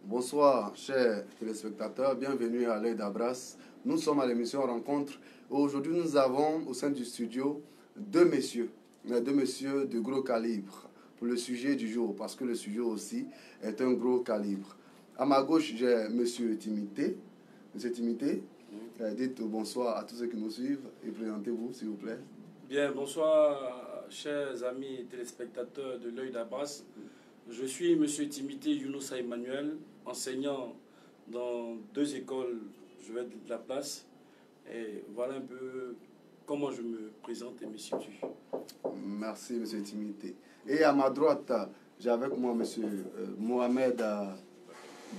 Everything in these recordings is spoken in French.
Bonsoir, chers téléspectateurs, bienvenue à l'œil d'Abras. Nous sommes à l'émission Rencontre. Aujourd'hui, nous avons au sein du studio deux messieurs de gros calibre pour le sujet du jour, parce que le sujet aussi est un gros calibre. À ma gauche, j'ai monsieur Timité. Monsieur Timité, dites bonsoir à tous ceux qui nous suivent et présentez-vous, s'il vous plaît. Bien, bonsoir, chers amis téléspectateurs de l'œil d'Abras. Je suis M. Timité Younoussa Emmanuel, enseignant dans 2 écoles, je vais de la place. Et voilà un peu comment je me présente et me situe. Merci, M. Timité. Et à ma droite, j'ai avec moi M. Mohamed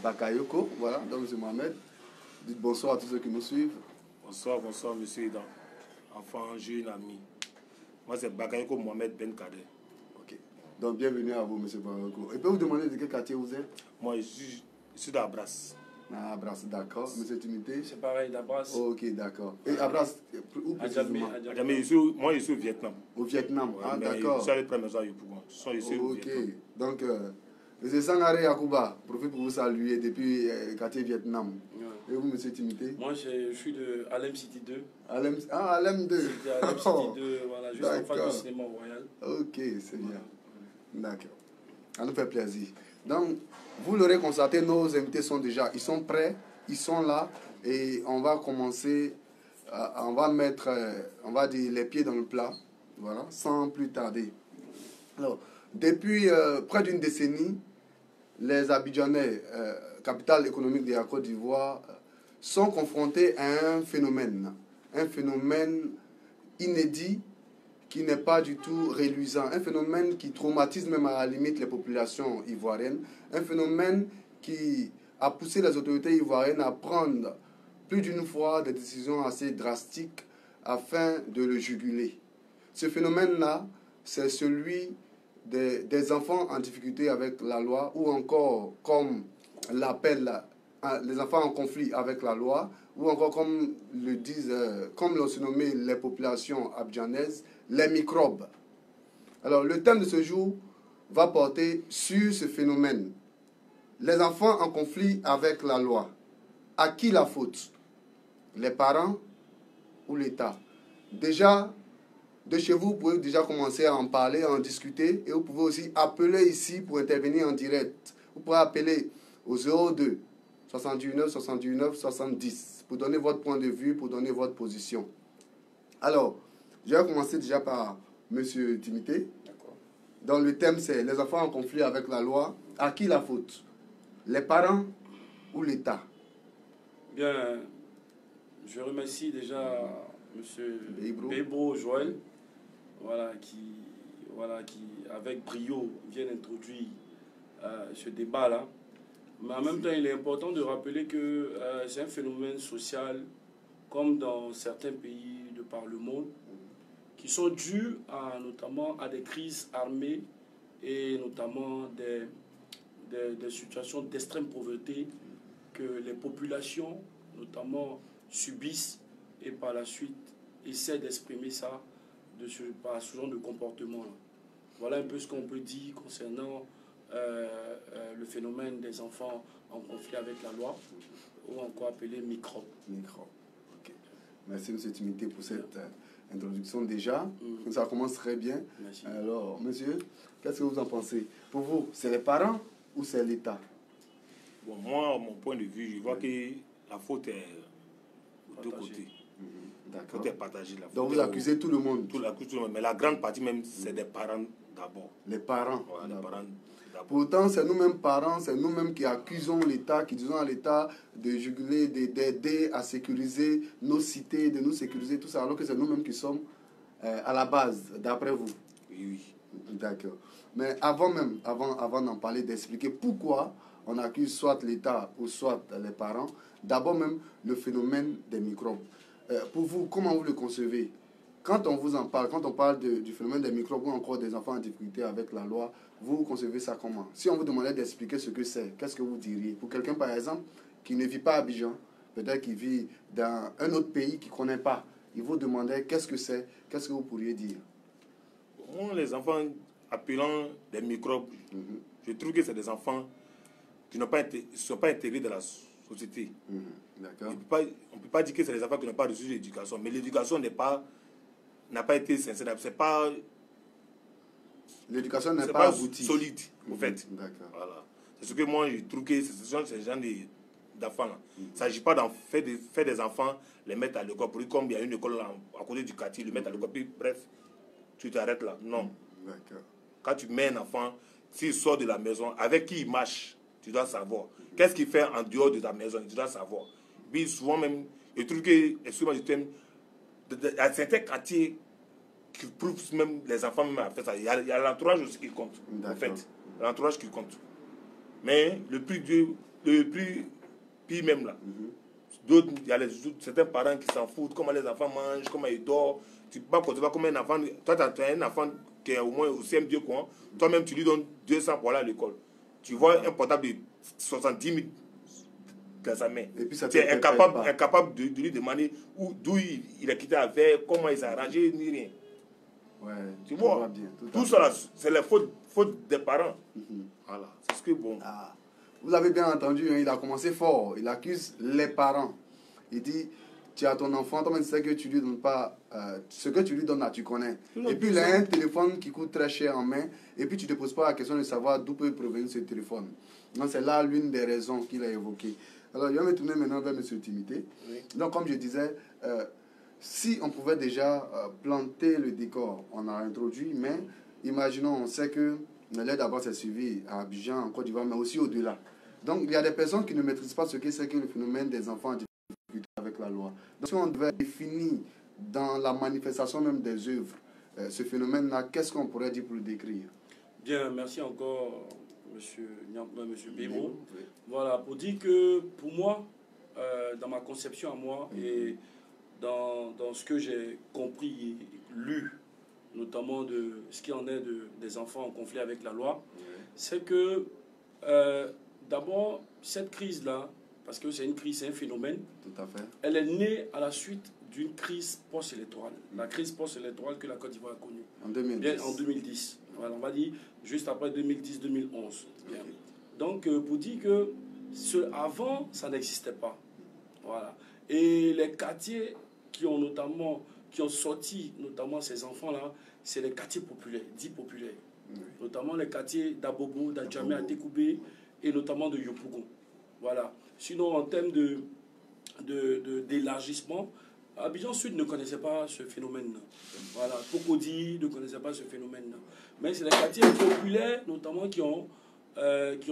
Bakayoko. Voilà, donc M. Mohamed, dites bonsoir à tous ceux qui nous suivent. Bonsoir, M. Idan. Enfant, jeune ami. Moi, c'est Bakayoko Mohamed Ben Kader. Donc, bienvenue à vous, M. Bakayoko. Et peut vous demander de quel quartier vous êtes? Moi, je suis d'Abras. Ah, Abras, d'accord. M. Timité? C'est pareil, d'Abras. Ok, d'accord. Et Abras, où précisément? Moi, je suis au Vietnam. Au Vietnam, Ouais, ah, d'accord. Je suis allé prendre maison à Yopougon. Je suis au Vietnam. Ok, donc, M. Sangaré Yakuba, profite pour vous saluer depuis le quartier Vietnam. Ouais. Et vous, M. Timité? Moi, je suis de Alem City 2. Alem 2. Alem City 2, voilà, juste en face du cinéma royal. Ok, c'est bien. D'accord. Ça nous fait plaisir. Donc, vous l'aurez constaté, nos invités sont déjà, ils sont prêts, ils sont là, et on va commencer, on va mettre, on va dire, les pieds dans le plat, voilà, sans plus tarder. Alors, depuis près d'une décennie, les Abidjanais, capitale économique de la Côte d'Ivoire, sont confrontés à un phénomène inédit, qui n'est pas du tout reluisant, un phénomène qui traumatise même à la limite les populations ivoiriennes, un phénomène qui a poussé les autorités ivoiriennes à prendre plus d'une fois des décisions assez drastiques afin de le juguler. Ce phénomène-là, c'est celui des enfants en difficulté avec la loi, ou encore, comme l'appellent les enfants en conflit avec la loi, ou encore comme le disent, comme l'ont surnommé les populations abidjanaises, les microbes. Alors, le thème de ce jour va porter sur ce phénomène. Les enfants en conflit avec la loi. À qui la faute? Les parents ou l'État? Déjà, de chez vous, vous pouvez déjà commencer à en parler, à en discuter, et vous pouvez aussi appeler ici pour intervenir en direct. Vous pouvez appeler au 02 79 79 70 pour donner votre point de vue, pour donner votre position. Alors, je vais commencer déjà par M. Timité. Donc le thème c'est les enfants en conflit avec la loi. À qui la faute? Les parents ou l'État? Bien, je remercie déjà M. Bébro Joël, qui avec brio vient d'introduire ce débat-là. Mais en même temps, il est important de rappeler que c'est un phénomène social, comme dans certains pays de par le monde, qui sont dus notamment à des crises armées et notamment des situations d'extrême pauvreté que les populations, notamment, subissent et par la suite essaient d'exprimer ça par ce genre de comportement. Voilà un peu ce qu'on peut dire concernant le phénomène des enfants en conflit avec la loi, ou encore appelé microbe. Ok. Merci M. Timité pour cette introduction déjà. Ça commence très bien. Merci. Alors, monsieur, qu'est-ce que vous en pensez? Pour vous, c'est les parents ou c'est l'État? Bon, moi, mon point de vue, je vois que la faute est de deux côtés. La faute est partagée. Donc vous accusez tout le monde? Tout le monde, mais la grande partie même, c'est des parents d'abord. Les parents? Voilà, les parents. Pourtant, c'est nous-mêmes parents, c'est nous-mêmes qui accusons l'État, qui disons à l'État de juguler, d'aider à sécuriser nos cités, de nous sécuriser, tout ça, alors que c'est nous-mêmes qui sommes à la base, d'après vous. Oui. D'accord. Mais avant d'en parler, d'expliquer pourquoi on accuse soit l'État ou soit les parents, d'abord même le phénomène des microbes. Pour vous, comment vous le concevez? Quand on vous en parle, quand on parle du phénomène des microbes ou encore des enfants en difficulté avec la loi, vous concevez ça comment? Si on vous demandait d'expliquer ce que c'est, qu'est-ce que vous diriez? Pour quelqu'un, par exemple, qui ne vit pas à Abidjan, peut-être qui vit dans un autre pays qu'il ne connaît pas, il vous demandait qu'est-ce que c'est, qu'est-ce que vous pourriez dire? Les enfants appelant des microbes, je trouve que c'est des enfants qui n'ont pas été, sont pas intégrés dans la société. D'accord. On ne peut pas dire que c'est les enfants qui n'ont pas reçu l'éducation, mais l'éducation n'a pas été sincère. C'est pas... L'éducation n'est pas aboutie. Solide, en fait. D'accord. Voilà. C'est ce que moi, je trouve que ce genre d'enfants-là. Il ne s'agit pas d'en faire des enfants, les mettre à l'école. Pour comme il y a une école là, à côté du quartier, le mettre à l'école, puis bref, tu t'arrêtes là. Non. D'accord. Quand tu mets un enfant, s'il sort de la maison, avec qui il marche, tu dois savoir. Qu'est-ce qu'il fait en dehors de ta maison, tu dois savoir. Puis souvent même, je trouve que, excuse-moi, je t'aime, il y a certains quartiers qui prouvent même les enfants même à faire ça. Il y a l'entourage aussi qui compte, en fait. L'entourage qui compte. Mais le plus pire même là. D'autres, il y a certains parents qui s'en foutent, comment les enfants mangent, comment ils dorment. Tu peux pas concevoir comme un enfant. Toi, tu as un enfant qui est au moins au CM2, quoi. Toi-même, tu lui donnes 200 pour aller à l'école. Tu vois un portable de 70 000 dans sa main. Tu es incapable de lui demander d'où il a quitté avec, comment il s'est arrangé, ni rien. Ouais, tu vois, tout ça, c'est la faute des parents. Voilà, c'est ce que bon. Ah, vous avez bien entendu, hein, il a commencé fort. Il accuse les parents. Il dit, tu as ton enfant, toi-même tu sais que tu lui donnes pas, ce que tu lui donnes là, tu connais. Et puis il a un téléphone qui coûte très cher en main, et puis tu ne te poses pas la question de savoir d'où peut provenir ce téléphone. Donc c'est là l'une des raisons qu'il a évoquées. Alors je vais me tourner maintenant vers M. Timité. Oui. Donc comme je disais, si on pouvait déjà planter le décor, on a introduit, mais imaginons, on sait que l'aide d'abord s'est suivi à Abidjan, en Côte d'Ivoire, mais aussi au-delà. Donc il y a des personnes qui ne maîtrisent pas ce que c'est que le phénomène des enfants en difficulté avec la loi. Donc si on devait définir dans la manifestation même des œuvres, ce phénomène-là, qu'est-ce qu'on pourrait dire pour le décrire? Bien, merci encore, monsieur Béraud. Oui. Voilà, pour dire que pour moi, dans ma conception à moi, et dans ce que j'ai compris et lu, notamment de ce qui en est des enfants en conflit avec la loi, c'est que d'abord, cette crise-là, parce que c'est une crise, c'est un phénomène, tout à fait. Elle est née à la suite d'une crise post-électorale. La crise post-électorale que la Côte d'Ivoire a connue. En 2010. Bien, en 2010. Voilà, on va dire juste après 2010-2011. Okay. Donc, pour dire que avant, ça n'existait pas. Voilà. Et les quartiers qui ont sorti notamment ces enfants-là, c'est les quartiers populaires, dits populaires. Oui. Notamment les quartiers d'Abobo, d'Adjamé, à Tekoubé et notamment de Yopougon. Voilà. Sinon, en termes d'élargissement, Abidjan Sud ne connaissait pas ce phénomène-là. Voilà. Cocody ne connaissait pas ce phénomène-là. Mais c'est les quartiers populaires, notamment, qui ont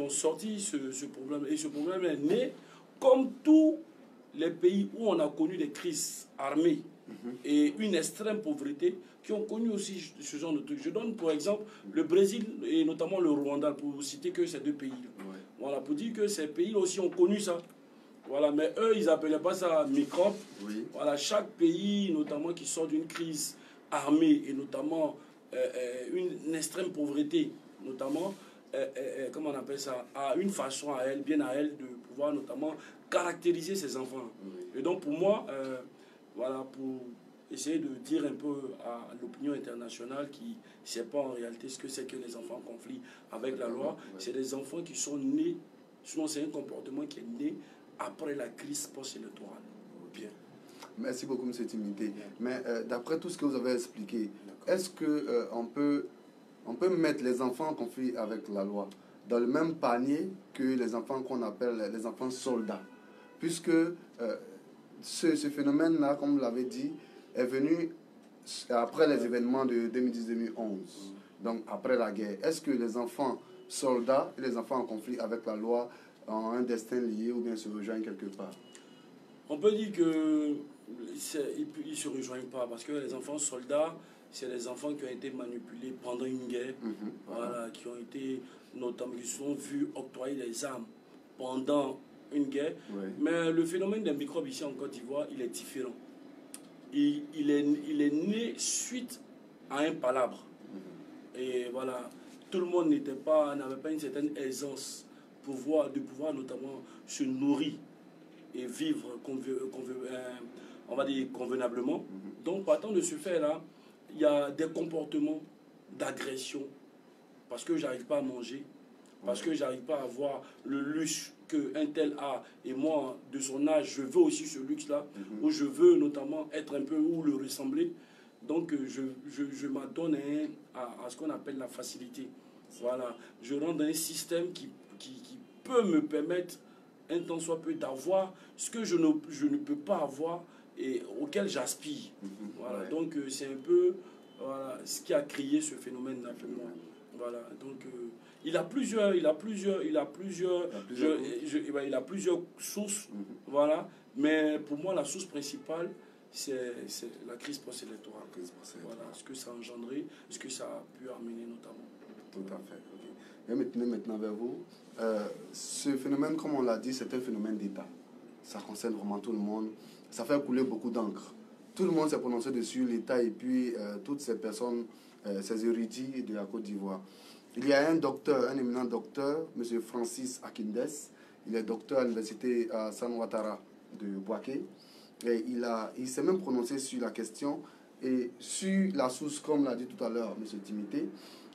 sorti ce problème. Et ce problème est né comme tous les pays où on a connu des crises armées et une extrême pauvreté, qui ont connu aussi ce genre de trucs. Je donne pour exemple le Brésil et notamment le Rwanda, pour citer que ces deux pays. Ouais. Voilà, pour dire que ces pays aussi ont connu ça. Voilà, mais eux, ils n'appelaient pas ça microbe. Oui. Voilà, chaque pays, notamment qui sort d'une crise armée et notamment une extrême pauvreté, notamment, comment on appelle ça, a une façon à elle, bien à elle, de pouvoir notamment caractériser ses enfants. Oui. Et donc pour moi, voilà, pour essayer de dire un peu à l'opinion internationale qui ne sait pas en réalité ce que c'est que les enfants en conflit avec la loi, c'est des enfants qui sont nés, sinon c'est un comportement qui est né après la crise post-électorale. Bien. Merci beaucoup, M. Timité. Mais d'après tout ce que vous avez expliqué, est-ce qu'on peut mettre les enfants en conflit avec la loi dans le même panier que les enfants qu'on appelle les enfants soldats? Puisque ce phénomène-là, comme vous l'avez dit, est venu après les événements de 2010-2011, donc après la guerre. Est-ce que les enfants soldats et les enfants en conflit avec la loi ont un destin lié ou bien se rejoignent quelque part? On peut dire qu'ils ne se rejoignent pas, parce que les enfants soldats, c'est les enfants qui ont été manipulés pendant une guerre, voilà, qui ont été notamment, qui se sont vus octroyer des armes pendant une guerre. Oui. Mais le phénomène des microbes ici en Côte d'Ivoire, il est différent. Il est né suite à un palabre. Et voilà, tout le monde n'avait pas une certaine aisance de pouvoir notamment se nourrir et vivre on va dire convenablement. Donc partant de ce fait-là, il y a des comportements d'agression parce que j'arrive pas à manger. parce que j'arrive pas à avoir le luxe qu'un tel a, et moi, de son âge, je veux aussi ce luxe-là, où je veux notamment être un peu ou le ressembler. Donc, je m'adonne à ce qu'on appelle la facilité. Voilà. Je rentre dans un système qui peut me permettre, un temps soit peu, d'avoir ce que je ne peux pas avoir et auquel j'aspire. Voilà. Ouais. Donc, c'est un peu ce qui a créé ce phénomène-là pour moi. Voilà. Donc, il a plusieurs sources. Voilà. Mais pour moi, la source principale, c'est la crise post-électorale. Voilà, ce que ça a engendré, ce que ça a pu amener notamment. Tout à fait. Okay. Je vais me tourner maintenant vers vous. Ce phénomène, comme on l'a dit, c'est un phénomène d'État. Ça concerne vraiment tout le monde. Ça fait couler beaucoup d'encre. Tout le monde s'est prononcé dessus, l'État et puis toutes ces personnes, ces érudits de la Côte d'Ivoire. Il y a un docteur, un éminent docteur, M. Francis Akindes. Il est docteur à l'université San Ouattara de Bouaké. Et il s'est même prononcé sur la question et sur la source, comme l'a dit tout à l'heure M. Timité.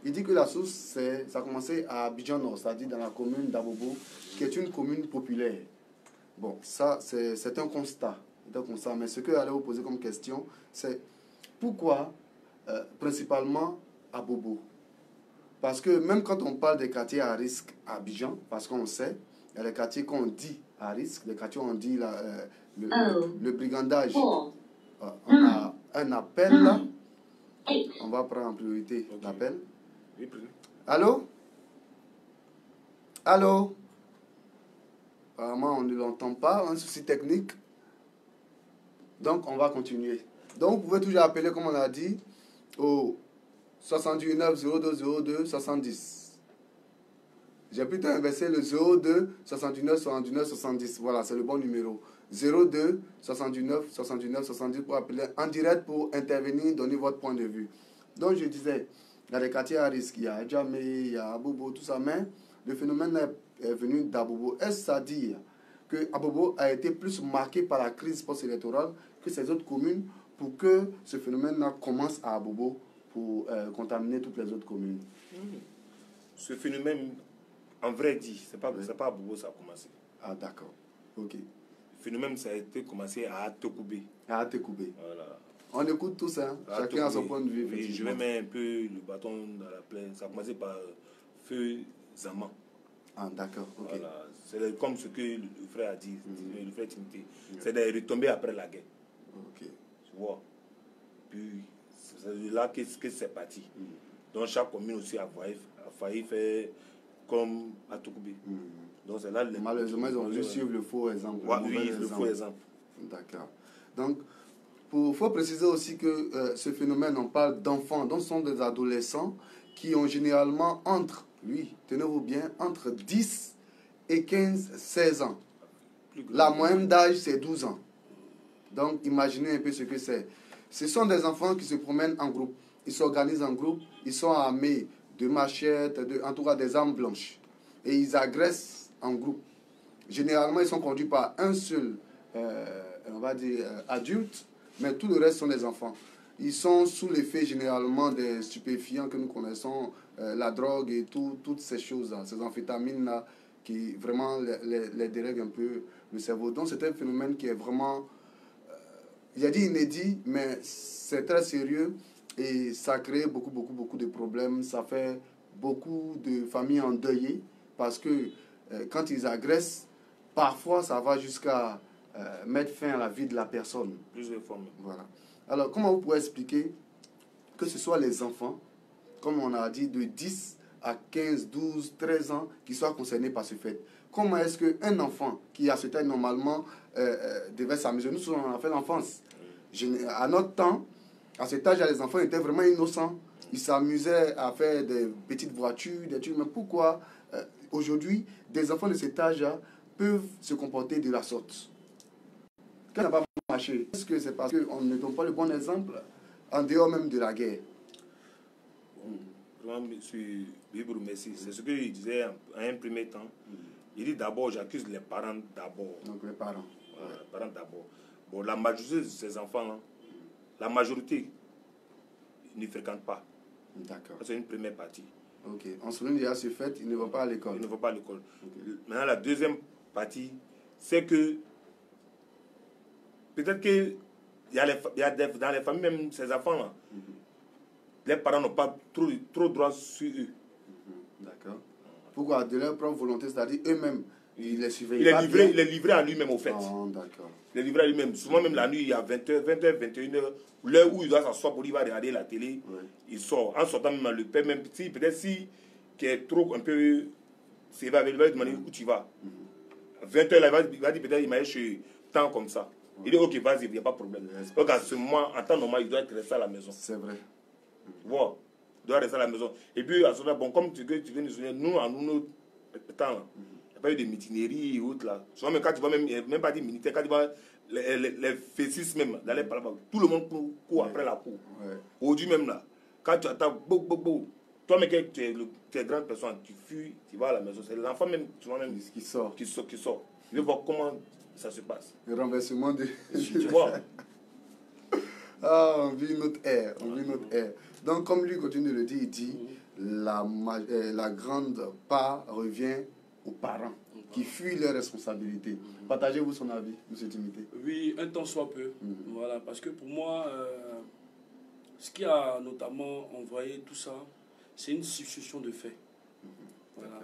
Il dit que la source, ça a commencé à Abidjan Nord, c'est-à-dire dans la commune d'Abobo, qui est une commune populaire. Bon, ça, c'est un constat. Mais ce que j'allais vous poser comme question, c'est pourquoi principalement Abobo? Parce que même quand on parle des quartiers à risque à Abidjan, parce qu'on sait, il y a les quartiers qu'on dit à risque, les quartiers où on dit le brigandage. On a un appel là. On va prendre en priorité l'appel. Allô? Allô? Apparemment, on ne l'entend pas, un souci technique. Donc, on va continuer. Donc, vous pouvez toujours appeler, comme on l'a dit, au 79 02 02 70. J'ai plutôt inversé le 02 69 79 70. Voilà, c'est le bon numéro. 02 69 69 70 pour appeler en direct pour intervenir, donner votre point de vue. Donc, je disais, il y a des quartiers à risque, il y a Djamé, il y a Abobo, tout ça, mais le phénomène est venu d'Abobo. Est-ce à dire que Abobo a été plus marqué par la crise post-électorale que ces autres communes pour que ce phénomène-là commence à Abobo pour contaminer toutes les autres communes? Ce phénomène, en vrai dit, c'est pas à Abobo ça a commencé. Ah, d'accord. Ok. Le phénomène, ça a été commencé à Atekoubé. À Atekoubé. Voilà. On écoute tout ça, chacun a son point de vue. Oui, je vais mettre un peu le bâton dans la plaie. Ça a commencé par Feu Zaman. Ah, d'accord. Ok. Voilà. C'est comme ce que le frère a dit, le frère Timothy. C'est des retombées après la guerre. Ok. Tu vois. Puis, c'est là que c'est parti. Donc, chaque commune aussi a failli faire comme Atekoubé. Donc, c'est là malheureusement, ils ont dû suivre le faux exemple. Oui, le faux exemple. D'accord. Donc, il faut préciser aussi que ce phénomène, on parle d'enfants, donc ce sont des adolescents qui ont généralement tenez-vous bien, entre 10 et 15, 16 ans. La moyenne d'âge, c'est 12 ans. Donc, imaginez un peu ce que c'est. Ce sont des enfants qui se promènent en groupe. Ils s'organisent en groupe, ils sont armés de machettes, en tout cas des armes blanches. Et ils agressent en groupe. Généralement, ils sont conduits par un seul, on va dire, adulte, mais tout le reste sont des enfants. Ils sont sous l'effet généralement des stupéfiants que nous connaissons, la drogue et toutes ces choses-là, ces amphétamines-là, qui vraiment les dérèglent un peu le cerveau. Donc c'est un phénomène qui est vraiment, il a dit inédit, mais c'est très sérieux et ça crée beaucoup de problèmes. Ça fait beaucoup de familles endeuillées parce que quand ils agressent, parfois ça va jusqu'à mettre fin à la vie de la personne. Plusieurs formes. Voilà. Alors, comment vous pouvez expliquer que ce soit les enfants, comme on a dit, de 10 à 15, 12, 13 ans qui soient concernés par ce fait? Comment est-ce qu'un enfant qui, à cet âge, normalement, devait s'amuser? Nous, on a fait l'enfance. À notre temps, à cet âge, les enfants étaient vraiment innocents. Ils s'amusaient à faire des petites voitures, des trucs. Mais pourquoi, aujourd'hui, des enfants de cet âge-là peuvent se comporter de la sorte? Quand ça n'a pas marché, est-ce que c'est parce qu'on ne donne pas le bon exemple en dehors même de la guerre? Vraiment, M. Bibrou, merci. C'est ce qu'il disait à un premier temps. Il dit d'abord, j'accuse les parents d'abord. Donc les parents. Voilà, les parents d'abord. Bon, la majorité de ces enfants-là, la majorité ne fréquentent pas. D'accord. C'est une première partie. Ok. On souligne déjà ce fait, ils ne vont pas à l'école. Ils ne vont pas à l'école. Okay. Maintenant, la deuxième partie, c'est que peut-être que dans les familles, même ces enfants-là, les parents n'ont pas trop droit sur eux. D'accord. Pourquoi? De leur propre volonté, c'est-à-dire eux-mêmes, ils les surveillent il est livré à lui-même, au fait. Oh, d'accord. Il est livré à lui-même. Souvent, même la nuit, il y a 20h, 21h, l'heure où il doit s'asseoir pour lui, il va regarder la télé, il sort. En sortant, même le père, même si, peut-être si, qui est trop un peu sévère avec lui, il va lui demander où tu vas. À 20h, il va dire peut-être, il m'a chez tant comme ça. Il dit, ok, vas-y, il n'y a pas de problème. Donc, à ce moment, en temps normal, il doit être resté à la maison. C'est vrai. Voilà. Il doit rester à la maison. Et puis, à ce moment, bon, comme tu viens de nous souvenir, nous, en notre temps, il n'y a pas eu de mutinerie et autres là. Souvent, même quand tu vois, même pas des militaires, quand tu vois les fécis même, dans les palabres, tout le monde court après la cour. Aujourd'hui même là, quand tu attends, toi, mais tu es grande personne, tu fuis, tu vas à la maison. C'est l'enfant même, souvent même, qui sort. Il veut voir comment ça se passe. Le renversement de... Tu vois. Ah, on vit notre ère, Donc, comme lui continue de le dire, il dit, la grande part revient aux parents qui fuient leurs responsabilités. Partagez-vous son avis, M. Timothée? Oui, un temps soit peu. Voilà, parce que pour moi, ce qui a notamment envoyé tout ça, c'est une succession de faits. Voilà.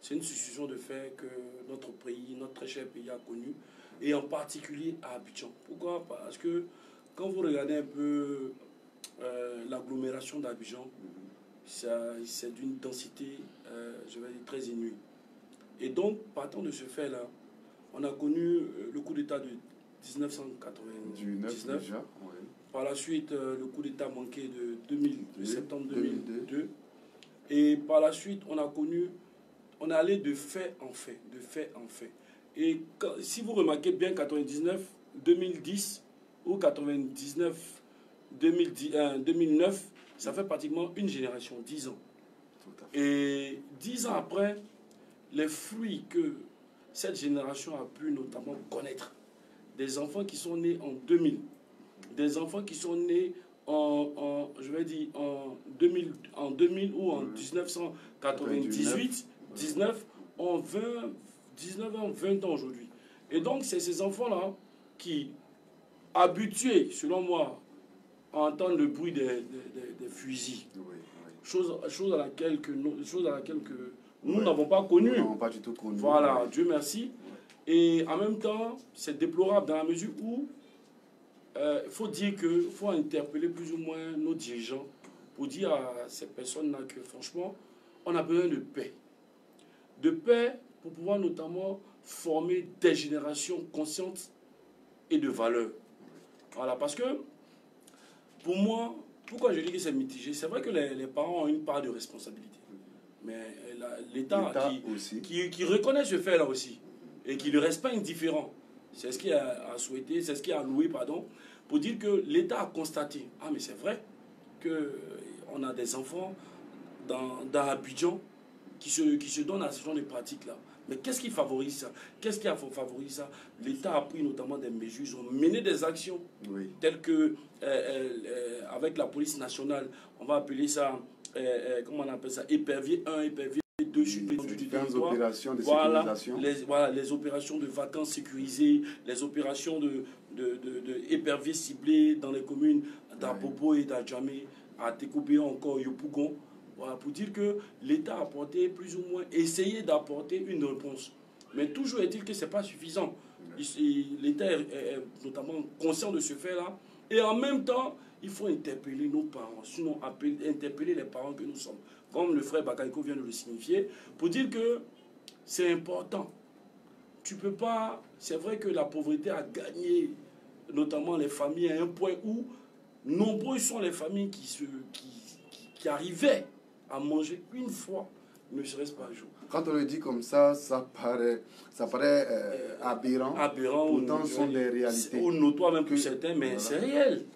C'est une succession de faits que notre pays, notre très cher pays a connu, et en particulier à Abidjan. Pourquoi? Parce que quand vous regardez un peu l'agglomération d'Abidjan, c'est d'une densité, je vais dire, très inouïe. Et donc, partant de ce fait-là, on a connu le coup d'État de 1999. Déjà, oui. Par la suite, le coup d'État manqué de septembre 2002. Et par la suite, on est allé de fait en fait, Et si vous remarquez bien, 99, 2010 ou 99, 2009, ça fait pratiquement une génération, 10 ans. Et 10 ans après, les fruits que cette génération a pu notamment connaître, des enfants qui sont nés en 2000, des enfants qui sont nés je vais dire, en 2000 ou en 1998, 19 ont 19 ans, 20 ans aujourd'hui. Et donc, c'est ces enfants-là qui, habitués, selon moi, à entendre le bruit des fusils, chose à laquelle nous n'avons pas connu. Nous n'avons pas du tout connu. Voilà, Dieu merci. Et en même temps, c'est déplorable dans la mesure où il faut dire qu'il faut interpeller plus ou moins nos dirigeants pour dire à ces personnes-là que franchement, on a besoin de paix. De paix pour pouvoir notamment former des générations conscientes et de valeurs. Voilà, parce que pour moi, pourquoi je dis que c'est mitigé, c'est vrai que les parents ont une part de responsabilité. Mais l'État qui reconnaît ce fait-là aussi et qui le respecte différent, c'est ce qui a souhaité, c'est ce qui a loué, pardon, pour dire que l'État a constaté, ah mais c'est vrai qu'on a des enfants dans Abidjan qui se donnent à ce genre de pratiques-là. Mais qu'est-ce qui favorise ça? Qu'est-ce qui a favorisé ça? L'État a pris notamment des mesures, ils ont mené des actions telles que, avec la police nationale, on va appeler ça, comment on appelle ça, épervier 1, épervier 2 sur l'étendue du territoire. Opérations de sécurisation. Les opérations de vacances sécurisées, les opérations de éperviers ciblés dans les communes d'Apopo et d'Adjamé, à Tekobé encore, Yopougon. Voilà, pour dire que l'État a apporté plus ou moins, essayé d'apporter une réponse. Mais toujours est-il que ce n'est pas suffisant. L'État est notamment conscient de ce fait-là. Et en même temps, il faut interpeller nos parents, sinon interpeller les parents que nous sommes. Comme le frère Bakaïko vient de le signifier, pour dire que c'est important. Tu peux pas... C'est vrai que la pauvreté a gagné, notamment les familles, à un point où nombreuses sont les familles qui arrivaient à manger une fois, ne serait-ce pas un jour. Quand on le dit comme ça, ça paraît aberrant. Pourtant, ce sont des réalités. Ou notoire même pour certains, mais voilà. C'est réel.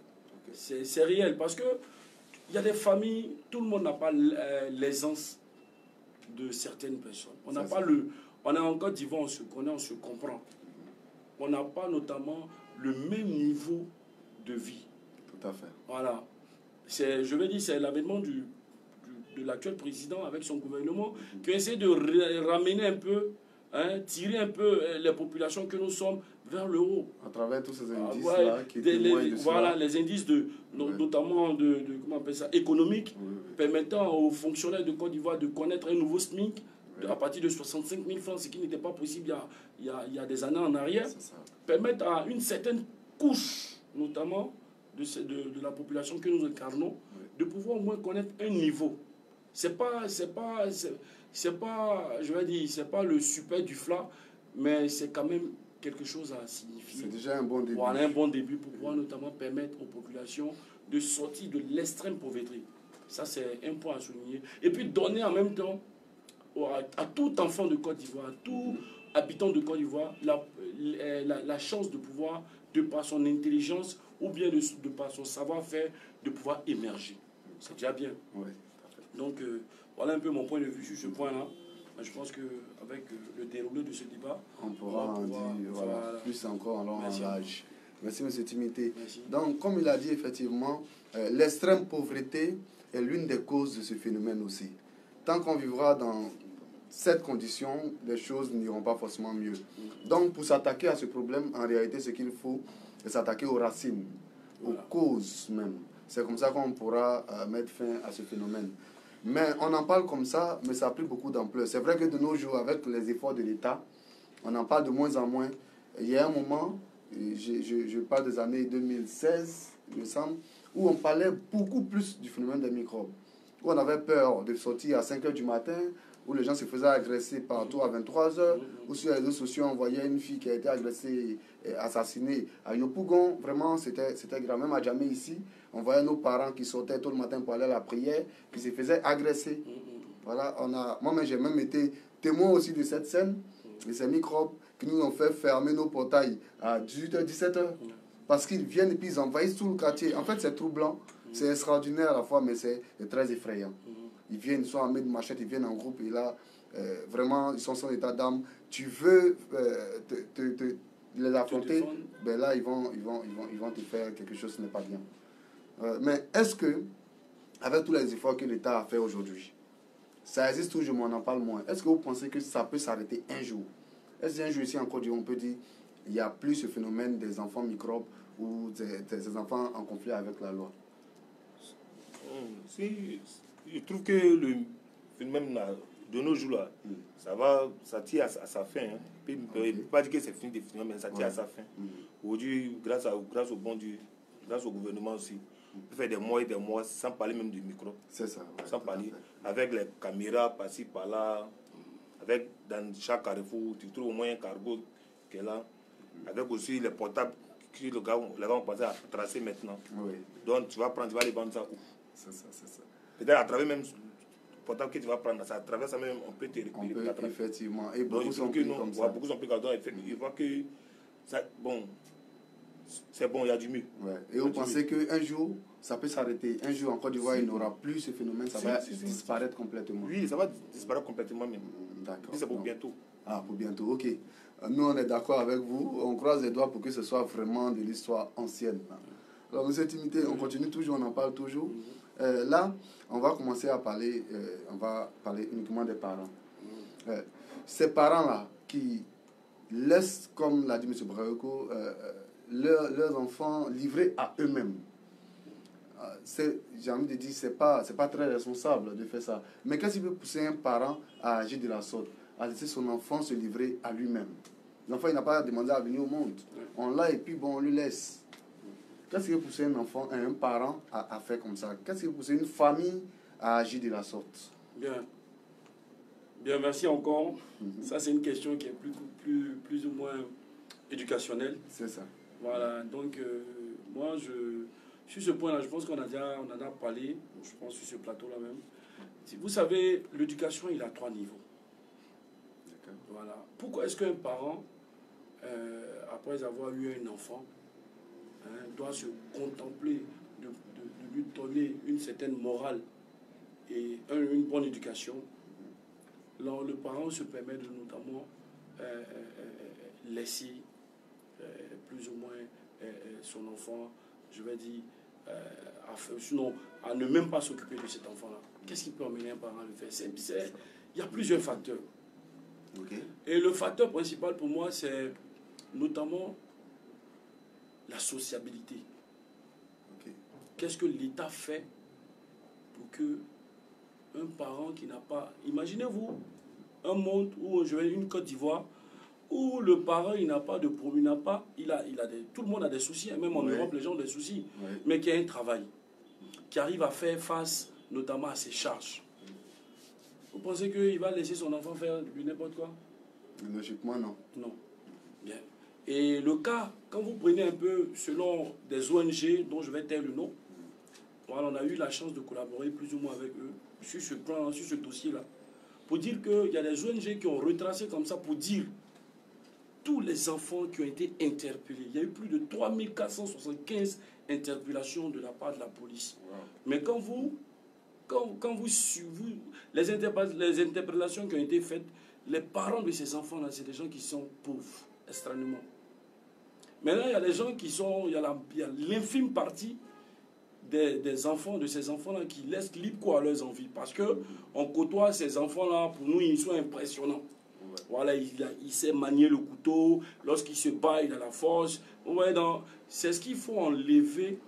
Okay. C'est réel parce que il y a des familles, tout le monde n'a pas l'aisance de certaines personnes. On n'a pas on est en Côte d'Ivoire, on se connaît, on se comprend. On n'a pas notamment le même niveau de vie. Tout à fait. Voilà. Je vais dire, c'est l'avènement du de l'actuel président avec son gouvernement, qui essaie de ramener un peu, tirer un peu les populations que nous sommes vers le haut. À travers tous ces indices-là qui témoignent de voilà, les indices notamment comment on appelle ça, économiques, permettant aux fonctionnaires de Côte d'Ivoire de connaître un nouveau SMIC à partir de 65 000 francs, ce qui n'était pas possible il y a des années en arrière, permettent à une certaine couche, notamment de la population que nous incarnons, de pouvoir au moins connaître un niveau. C'est pas, je vais dire, c'est pas le super du FLA, mais c'est quand même quelque chose à signifier. C'est déjà un bon début. Voilà, un bon début pour pouvoir notamment permettre aux populations de sortir de l'extrême pauvreté. Ça, c'est un point à souligner. Et puis donner en même temps à tout enfant de Côte d'Ivoire, à tout habitant de Côte d'Ivoire, la chance de pouvoir, de par son intelligence ou bien de par son savoir-faire, de pouvoir émerger. C'est déjà bien. Oui. Donc, voilà un peu mon point de vue sur ce point-là. Je pense qu'avec le déroulé de ce débat, on pourra en dire plus encore en long en large. Merci, M. Timité. Merci. Donc, comme il a dit, effectivement, l'extrême pauvreté est l'une des causes de ce phénomène aussi. Tant qu'on vivra dans cette condition, les choses n'iront pas forcément mieux. Donc, pour s'attaquer à ce problème, en réalité, ce qu'il faut, c'est s'attaquer aux racines, aux causes même. C'est comme ça qu'on pourra mettre fin à ce phénomène. Mais on en parle comme ça, mais ça a pris beaucoup d'ampleur. C'est vrai que de nos jours, avec les efforts de l'État, on en parle de moins en moins. Il y a un moment, je parle des années 2016, il me semble, où on parlait beaucoup plus du phénomène des microbes. Où on avait peur de sortir à 5 h du matin, où les gens se faisaient agresser partout à 23 h, ou sur les réseaux sociaux, on voyait une fille qui a été agressée et assassinée à Yopougon. Vraiment, c'était grave. Même à Djamé ici, on voyait nos parents qui sortaient tôt le matin pour aller à la prière, qui se faisaient agresser. Voilà, moi-même, j'ai même été témoin aussi de cette scène, de ces microbes qui nous ont fait fermer nos portails à 18 h, 17 h. Parce qu'ils viennent et puis ils envahissent tout le quartier. En fait, c'est troublant, c'est extraordinaire à la fois, mais c'est très effrayant. Ils viennent, ils sont armés de machettes, ils viennent en groupe et là, vraiment, ils sont sans état d'âme. Tu veux les affronter, ben là, ils vont te faire quelque chose qui n'est pas bien. Mais est-ce que, avec tous les efforts que l'État a fait aujourd'hui, ça existe toujours, mais on en parle moins. Est-ce que vous pensez que ça peut s'arrêter un jour? Est-ce qu'un jour ici en Côte d'Ivoire, on peut dire il n'y a plus ce phénomène des enfants microbes ou des enfants en conflit avec la loi? Je trouve que le phénomène de nos jours là, ça tire à sa fin. Hein. On ne peut pas dire que c'est fini définitivement, mais ça tire à sa fin. Aujourd'hui, grâce au bon Dieu, grâce au gouvernement aussi, on peut faire des mois et des mois sans parler même du micro. C'est ça. Ouais, sans parler. Avec les caméras par-ci, par-là, avec dans chaque carrefour, tu trouves au moins un cargo qui est là. Avec aussi les portables que les gars ont pensé à tracer maintenant. Oui. Donc tu vas les vendre ça où? C'est ça. Peut-être à travers même le portable que tu vas prendre, ça, à travers ça même, on peut te récupérer. Effectivement. Et beaucoup sont pris comme ça. Beaucoup sont pris comme ça. Ils voient que ça, bon, c'est bon, il y a du mieux. Ouais. Et vous pensez qu'un jour, ça peut s'arrêter? Un jour en Côte d'Ivoire, il n'aura plus ce phénomène, ça va disparaître complètement? Oui, ça va disparaître complètement même. D'accord. C'est pour bientôt. Ah, pour bientôt, ok. Nous, on est d'accord avec vous. On croise les doigts pour que ce soit vraiment de l'histoire ancienne. Alors, M. Timité, on continue toujours, on en parle toujours. Là, on va commencer à parler, uniquement des parents. Ces parents-là qui laissent, comme l'a dit M. Brahuko, leurs enfants livrés à eux-mêmes. J'ai envie de dire, c'est pas très responsable de faire ça. Mais qu'est-ce qui peut pousser un parent à agir de la sorte, à laisser son enfant se livrer à lui-même? L'enfant, il n'a pas demandé à venir au monde. On l'a et puis bon, on lui laisse. Qu'est-ce qui peut pousser un parent à faire comme ça? Qu'est-ce qui peut pousser une famille à agir de la sorte? Bien, merci encore. Ça, c'est une question qui est plus ou moins éducationnelle. C'est ça. Voilà, donc moi, sur ce point-là, je pense qu'on en a parlé, je pense sur ce plateau-là même. Vous savez, l'éducation, il a 3 niveaux. Voilà. Pourquoi est-ce qu'un parent, après avoir eu un enfant, doit se contempler de lui donner une certaine morale et une bonne éducation? Alors, le parent se permet de notamment laisser plus ou moins son enfant, je vais dire, sinon à ne même pas s'occuper de cet enfant-là. Qu'est-ce qui peut amener un parent à le faire? Il y a plusieurs facteurs. Okay. Et le facteur principal pour moi, c'est notamment la sociabilité. Okay. Qu'est-ce que l'État fait pour que un parent qui n'a pas... Imaginez-vous un monde où je vais une Côte d'Ivoire où le parent il n'a pas de problème, tout le monde a des soucis, même en Europe les gens ont des soucis, mais qui a un travail, qui arrive à faire face notamment à ses charges. Vous pensez qu'il va laisser son enfant faire n'importe quoi? Logiquement, non. Non. Bien. Et le cas, quand vous prenez un peu selon des ONG dont je vais taire le nom, voilà, on a eu la chance de collaborer plus ou moins avec eux sur ce plan, sur ce dossier-là, pour dire qu'il y a des ONG qui ont retracé comme ça pour dire tous les enfants qui ont été interpellés. Il y a eu plus de 3475 interpellations de la part de la police. Wow. Mais quand vous les interpellations qui ont été faites, les parents de ces enfants-là, c'est des gens qui sont pauvres, extrêmement. Maintenant, il y a des gens qui sont, il y a l'infime partie des enfants, de ces enfants-là qui laissent libre quoi à leurs envies. Parce qu'on côtoie ces enfants-là, pour nous, ils sont impressionnants. Ouais. Voilà, il sait manier le couteau, lorsqu'il se bat, il a la force. Ouais, c'est ce qu'il faut enlever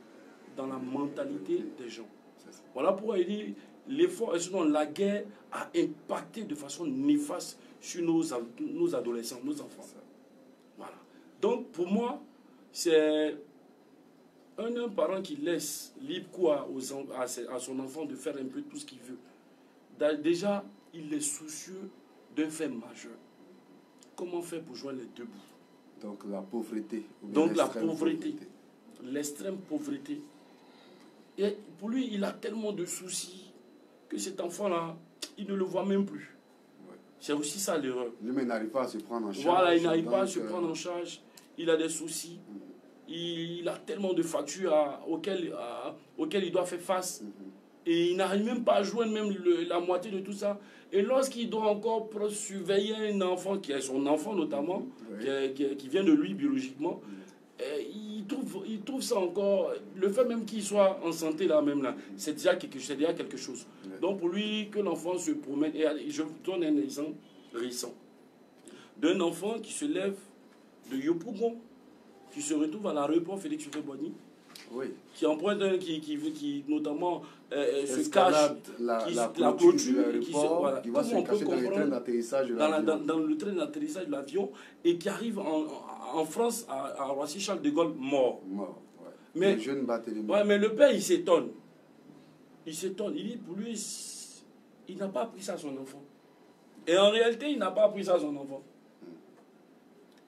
dans la mentalité des gens. Voilà pourquoi il dit l'effort, sinon la guerre a impacté de façon néfaste sur nos adolescents, nos enfants. Voilà. Donc pour moi, c'est un parent qui laisse libre quoi à son enfant de faire un peu tout ce qu'il veut. Déjà, il est soucieux d'un fait majeur. Comment faire pour joindre les deux bouts? Donc la pauvreté. Donc la pauvreté. L'extrême pauvreté. Et pour lui, il a tellement de soucis que cet enfant-là, il ne le voit même plus. Ouais. C'est aussi ça l'erreur. Lui-même n'arrive pas à se prendre en charge. Voilà, il n'arrive pas à se prendre en charge. Il a des soucis. Il a tellement de factures auxquelles il doit faire face. Et il n'arrive même pas à joindre même la moitié de tout ça. Et lorsqu'il doit encore surveiller un enfant, qui est son enfant notamment, qui vient de lui biologiquement, il trouve ça encore, le fait même qu'il soit en santé là même là, c'est déjà quelque chose. Donc pour lui, que l'enfant se promène, et je vous donne un exemple récent, d'un enfant qui se lève de Yopougon, qui se retrouve à l'aéroport Félix Houphouët-Boigny, qui emprunte, qui notamment se cache, la clôture, qui va se cacher dans le train d'atterrissage de l'avion. Dans le train d'atterrissage de l'avion, et qui arrive en France, à Roissy-Charles de Gaulle, mort. Mais, mais le père, il s'étonne. Il dit, pour lui, il n'a pas appris ça à son enfant. Et en réalité, il n'a pas appris ça à son enfant.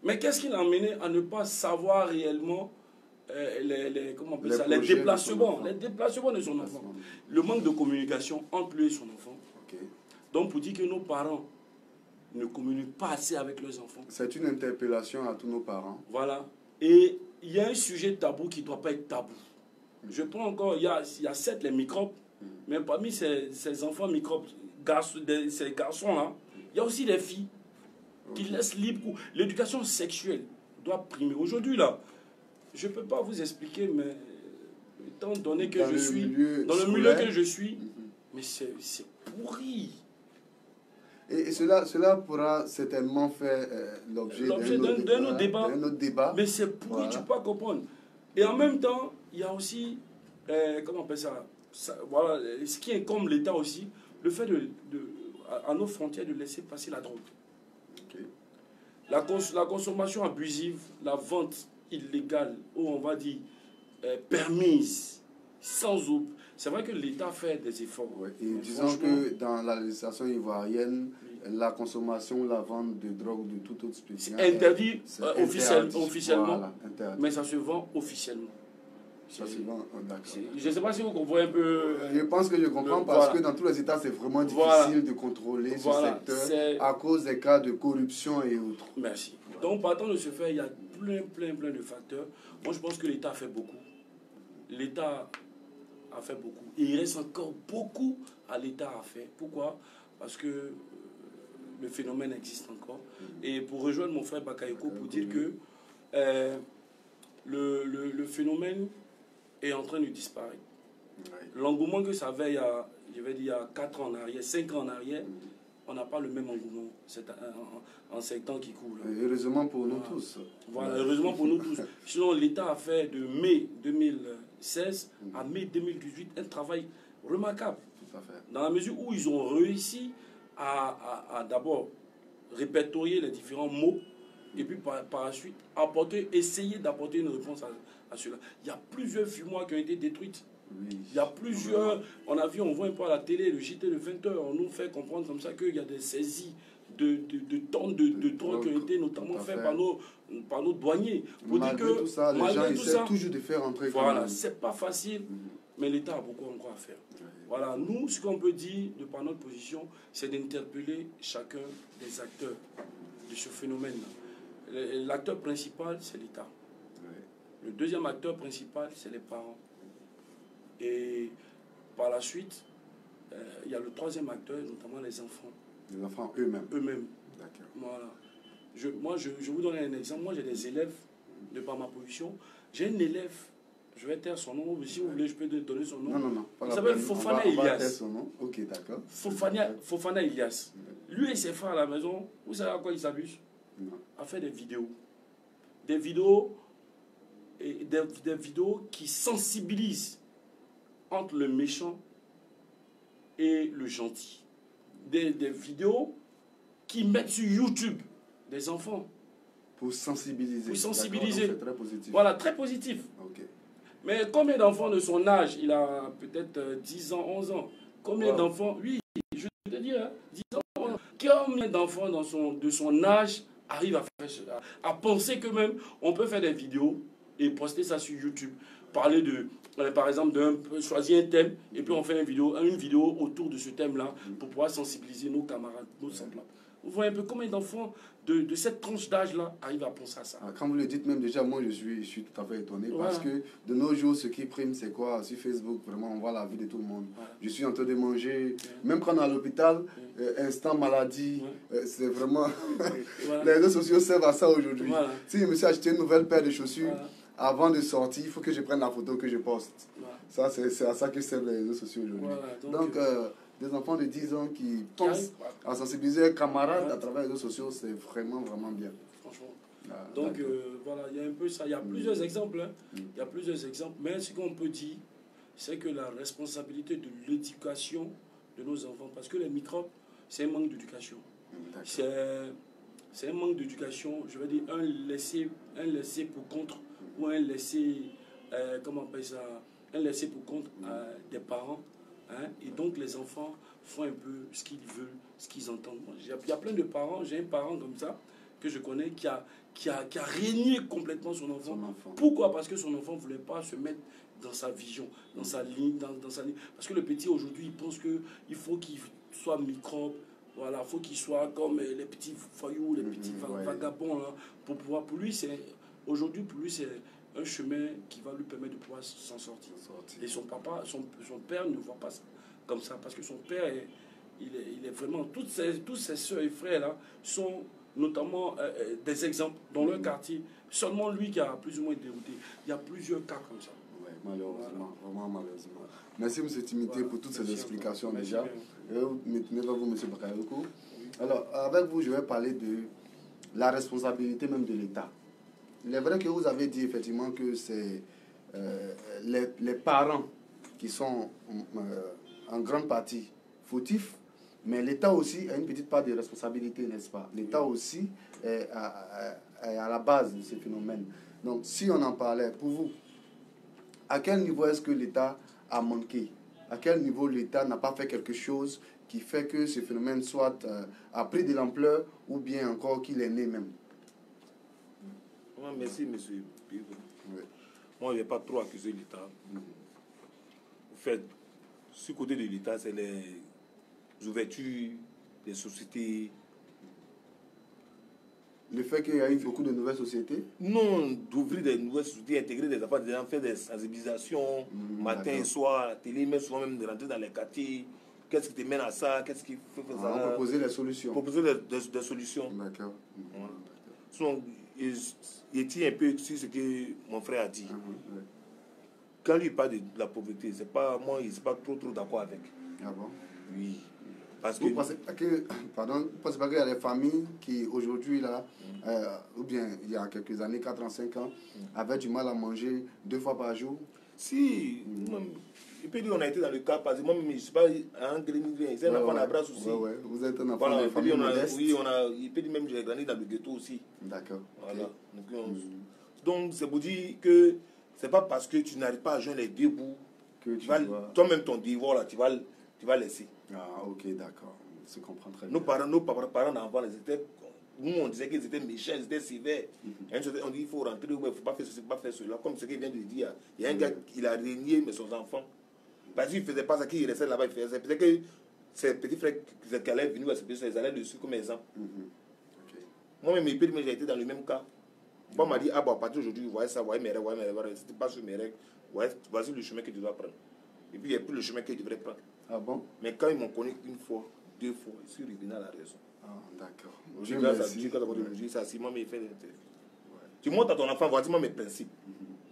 Mais qu'est-ce qui l'a amené à ne pas savoir réellement les déplacements de son enfant? Le manque de communication entre lui et son enfant. Donc, pour dire que nos parents ne communiquent pas assez avec leurs enfants. C'est une interpellation à tous nos parents. Voilà. Et il y a un sujet tabou qui ne doit pas être tabou. Je prends encore, il y a certes les microbes, mais parmi ces enfants microbes, ces garçons-là, il y a aussi des filles qui laissent libre. L'éducation sexuelle doit primer. Aujourd'hui, là, je ne peux pas vous expliquer, mais étant donné que je suis dans le milieu que je suis, mais c'est pourri. Et cela pourra certainement faire l'objet d'un autre débat. Mais c'est pourri, tu peux pas comprendre. Et en même temps, il y a aussi, comment on appelle ça, voilà, ce qui incombe l'État aussi, le fait à nos frontières de laisser passer la drogue. La consommation abusive, la vente illégale, ou on va dire permise, sans eau. C'est vrai que l'État fait des efforts. Et disons que dans la législation ivoirienne, la consommation, la vente de drogue de toute autre spécie c'est interdit officiellement, voilà, interdit. Mais ça se vend officiellement. Ça se vend, je ne sais pas si vous comprenez un peu. Je pense que je comprends parce que dans tous les États, c'est vraiment difficile de contrôler ce secteur à cause des cas de corruption et autres. Merci. Donc, partant de ce fait, il y a plein de facteurs. Moi, je pense que l'État a fait beaucoup. L'État a fait beaucoup. Et il reste encore beaucoup à l'État à faire. Pourquoi? Parce que le phénomène existe encore. Et pour rejoindre mon frère Bakayoko, pour dire que le phénomène est en train de disparaître. Ouais. L'engouement que ça avait il y a 4 ans en arrière, 5 ans en arrière, on n'a pas le même engouement en 5 ans qui courent. Et heureusement pour nous tous. Voilà, heureusement pour nous tous. Sinon, l'État a fait de mai 2016 à mai 2018 un travail remarquable. Tout à fait. Dans la mesure où ils ont réussi à d'abord répertorier les différents mots et puis par la suite essayer d'apporter une réponse à cela. Il y a plusieurs fumoirs qui ont été détruites. Oui. Il y a plusieurs, on voit un peu à la télé, le JT de 20h, on nous fait comprendre comme ça qu'il y a des saisies de tonnes de drogue qui ont été notamment faites par nos douaniers. Pour Malgré dire que, tout ça, les gens essaient toujours de faire entrer. Voilà, c'est pas facile, mais l'État a beaucoup encore à faire. Voilà, nous, ce qu'on peut dire, de par notre position, c'est d'interpeller chacun des acteurs de ce phénomène. L'acteur principal, c'est l'État. Le deuxième acteur principal, c'est les parents. Et par la suite, il y a le troisième acteur, notamment les enfants. Les enfants eux-mêmes. Eux-mêmes. D'accord. Voilà. Je vous donne un exemple. Moi, j'ai des élèves, de par ma position. J'ai un élève, je vais taire son nom, si vous voulez, je peux donner son nom. Non. Il s'appelle Fofana Elias. Ok, d'accord. Fofana Elias. Lui et ses frères à la maison, vous savez à quoi ils s'abusent? À faire des vidéos. Des vidéos qui sensibilisent entre le méchant et le gentil. Des vidéos qui mettent sur YouTube des enfants. Pour sensibiliser. Pour sensibiliser. C'est très positif. Voilà, très positif. Ok. Mais combien d'enfants de son âge? Il a peut-être 10 ans, 11 ans. Combien d'enfants? Oui, je te dis, 10 ans. Combien d'enfants de son âge arrivent à penser que même on peut faire des vidéos et poster ça sur YouTube? Parler de, par exemple, choisir un thème et puis on fait une vidéo autour de ce thème-là pour pouvoir sensibiliser nos camarades, nos semblables. Vous voyez un peu combien d'enfants de cette tranche d'âge-là arrivent à penser à ça. Quand vous le dites même déjà, moi je suis tout à fait étonné parce que de nos jours, ce qui prime, c'est quoi? Sur Facebook, vraiment, on voit la vie de tout le monde. Je suis en train de manger, même quand on est à l'hôpital, instant maladie, c'est vraiment... Les réseaux sociaux servent à ça aujourd'hui. Si je me suis acheté une nouvelle paire de chaussures, avant de sortir, il faut que je prenne la photo que je poste. Ça, c'est à ça que servent les réseaux sociaux aujourd'hui. Donc des enfants de 10 ans qui pensent à sensibiliser un camarade à travers les réseaux sociaux, c'est vraiment, vraiment bien. Franchement. Donc, voilà, il y a un peu ça. Il y a plusieurs exemples. Hein. Il y a plusieurs exemples. Mais ce qu'on peut dire, c'est que la responsabilité de l'éducation de nos enfants, parce que les microbes, c'est un manque d'éducation. C'est un manque d'éducation, je veux dire, un laisser pour contre, ou un laisser, comment on appelle ça, un laisser pour compte des parents. Hein, et donc les enfants font un peu ce qu'ils veulent, ce qu'ils entendent. Il y a plein de parents, j'ai un parent comme ça que je connais qui a régné complètement son enfant. Pourquoi? Parce que son enfant ne voulait pas se mettre dans sa vision, dans sa ligne, dans sa ligne. Parce que le petit aujourd'hui, il pense qu'il faut qu'il soit microbe, voilà, il faut qu'il soit comme les petits voyous, les petits vagabonds. Là, pour lui, c'est un chemin qui va lui permettre de pouvoir s'en sortir. Et son père ne voit pas ça comme ça, parce que son père, il est vraiment... Tous ses soeurs et frères là sont notamment des exemples dans leur quartier. Seulement lui qui a plus ou moins dérouté. Il y a plusieurs cas comme ça. Oui, malheureusement, vraiment malheureusement. Merci M. Timité pour toutes ces explications déjà. Maintenant, vous, M. Bakayoko. Alors, avec vous, je vais parler de la responsabilité même de l'État. Il est vrai que vous avez dit effectivement que c'est les parents qui sont en grande partie fautifs, mais l'État aussi a une petite part de responsabilité, n'est-ce pas? L'État aussi est à la base de ce phénomène. Donc, si on en parlait, pour vous, à quel niveau est-ce que l'État a manqué? À quel niveau l'État n'a pas fait quelque chose qui fait que ce phénomène soit a pris de l'ampleur ou bien encore qu'il est né même? Merci, monsieur. Oui. Moi, je ne vais pas trop accuser l'État. En fait, ce côté de l'État, c'est les ouvertures des sociétés. Le fait qu'il y a eu beaucoup de nouvelles sociétés? Non, d'ouvrir des nouvelles sociétés, intégrer des enfants, faire des sensibilisations matin et soir à la télé, mais souvent même de rentrer dans les quartiers. Qu'est-ce qui te mène à ça? Qu'est-ce qui fait ça? Proposer des solutions. Proposer des solutions. D'accord. Il tient un peu sur ce que mon frère a dit. quand lui parle de la pauvreté, c'est pas, moi, il n'est pas trop d'accord avec. Ah bon? Oui. Parce que... Vous pensez pas que, pardon, vous pensez pas qu'il y a des familles qui, aujourd'hui, là, ou bien il y a quelques années, 4 ans, 5 ans, avaient du mal à manger 2 fois par jour? Si, il peut dire qu'on a été dans le cas, parce que moi, je ne suis pas un grenier, c'est un enfant d'Abrace aussi. Ouais. Vous êtes un enfant Voilà, de famille modeste. oui, il peut dire même que j'ai grandi dans le ghetto aussi. D'accord. Voilà. Donc, c'est pour dire que c'est pas parce que tu n'arrives pas à joindre les deux bouts que toi-même ton devoir, là, tu vas laisser. Ah, ok, d'accord. Je comprends très bien. Nos parents d'enfants, nous, on disait qu'ils étaient méchants, ils étaient sévères. On dit il faut rentrer, il ne faut pas faire ceci, il ne faut pas faire cela. Comme ce qu'il vient de dire, il y a un gars qui a régné mais son enfant. Parce qu'il ne faisait pas ça, qu'il restait là-bas, il faisait. Peut-être que ses petits frères qui allaient venir à ce pays, ils allaient dessus comme exemple. Moi-même, j'ai été dans le même cas. Bon, m'a dit, ah bon, à partir d'aujourd'hui, voyez ça, voyez mes règles, si tu pas sur mes règles, voici le chemin que tu dois prendre. Et puis, il n'y a plus le chemin que tu devrais prendre. Ah bon? Mais quand ils m'ont connu une fois, 2 fois, je suis revenu à la raison. Ah, d'accord. Je grâce à Dieu, quand je dis ça, si moi, il fait tu montres à ton enfant, voici moi mes principes.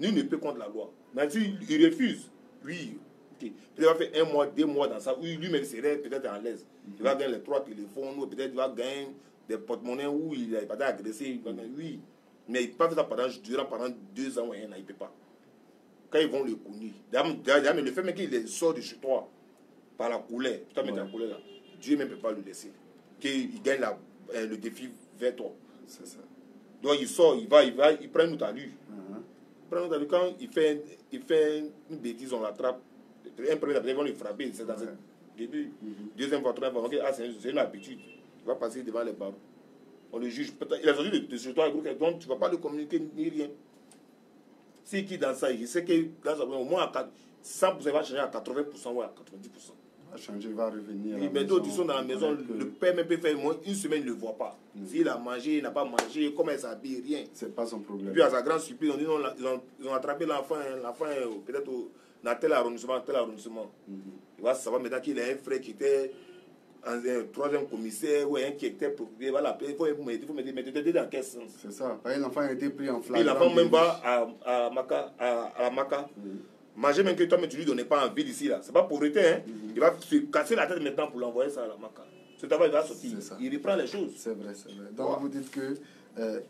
Nul ne peut contre la loi. Mais s'il refuse, oui, okay. Il va faire 1 mois, 2 mois dans ça, où lui-même serait peut-être à l'aise. Il va gagner les 3 téléphones, ou peut-être il va gagner des porte-monnaies où il n'est pas agressé. Oui. Mais il ne peut pas faire ça pendant 2 ans ou 1 an, il ne peut pas. Quand ils vont le connaître, le fait même qu'il sort de chez toi par la couleur, tu t'as mis la couleur là, Dieu même ne peut pas le laisser. Qu'il gagne le défi vers toi. C'est ça. Donc il sort, il prend une autre allure. Quand il fait une bêtise, on l'attrape. Un premier, ils vont le frapper, c'est dans ce début. Deuxième fois, troisième fois, c'est une habitude. Il va passer devant les barreaux. On le juge. Il a sorti de chez toi, donc tu ne vas pas le communiquer ni rien. C'est qui dans ça, il sait que dans ça, au moins à 100%, il va changer à 80% ou à 90%. Il va changer, il va revenir. Mais d'autres, ils sont dans la maison, le père même peut faire moins 1 semaine, il ne le voit pas. S'il a mangé, il n'a pas mangé, comment il s'habille, rien. C'est pas son problème. Puis à sa grande surprise, on dit non, ils ont attrapé l'enfant, peut-être dans tel arrondissement, Ça va maintenant qu'il a un frère qui était un 3e commissaire ou un qui était procureur, il va l'appeler, il faut me dire, mais tu étais dans quel sens? C'est ça. L'enfant a été pris en flagrant. Et l'enfant même va à la Maca. Manger même que toi, mais tu lui donnais pas envie d'ici là. C'est pas pauvreté, hein. Il va se casser la tête maintenant pour l'envoyer ça à la Maca. Ce travail va sortir. Il reprend les choses. C'est vrai. Donc vous dites que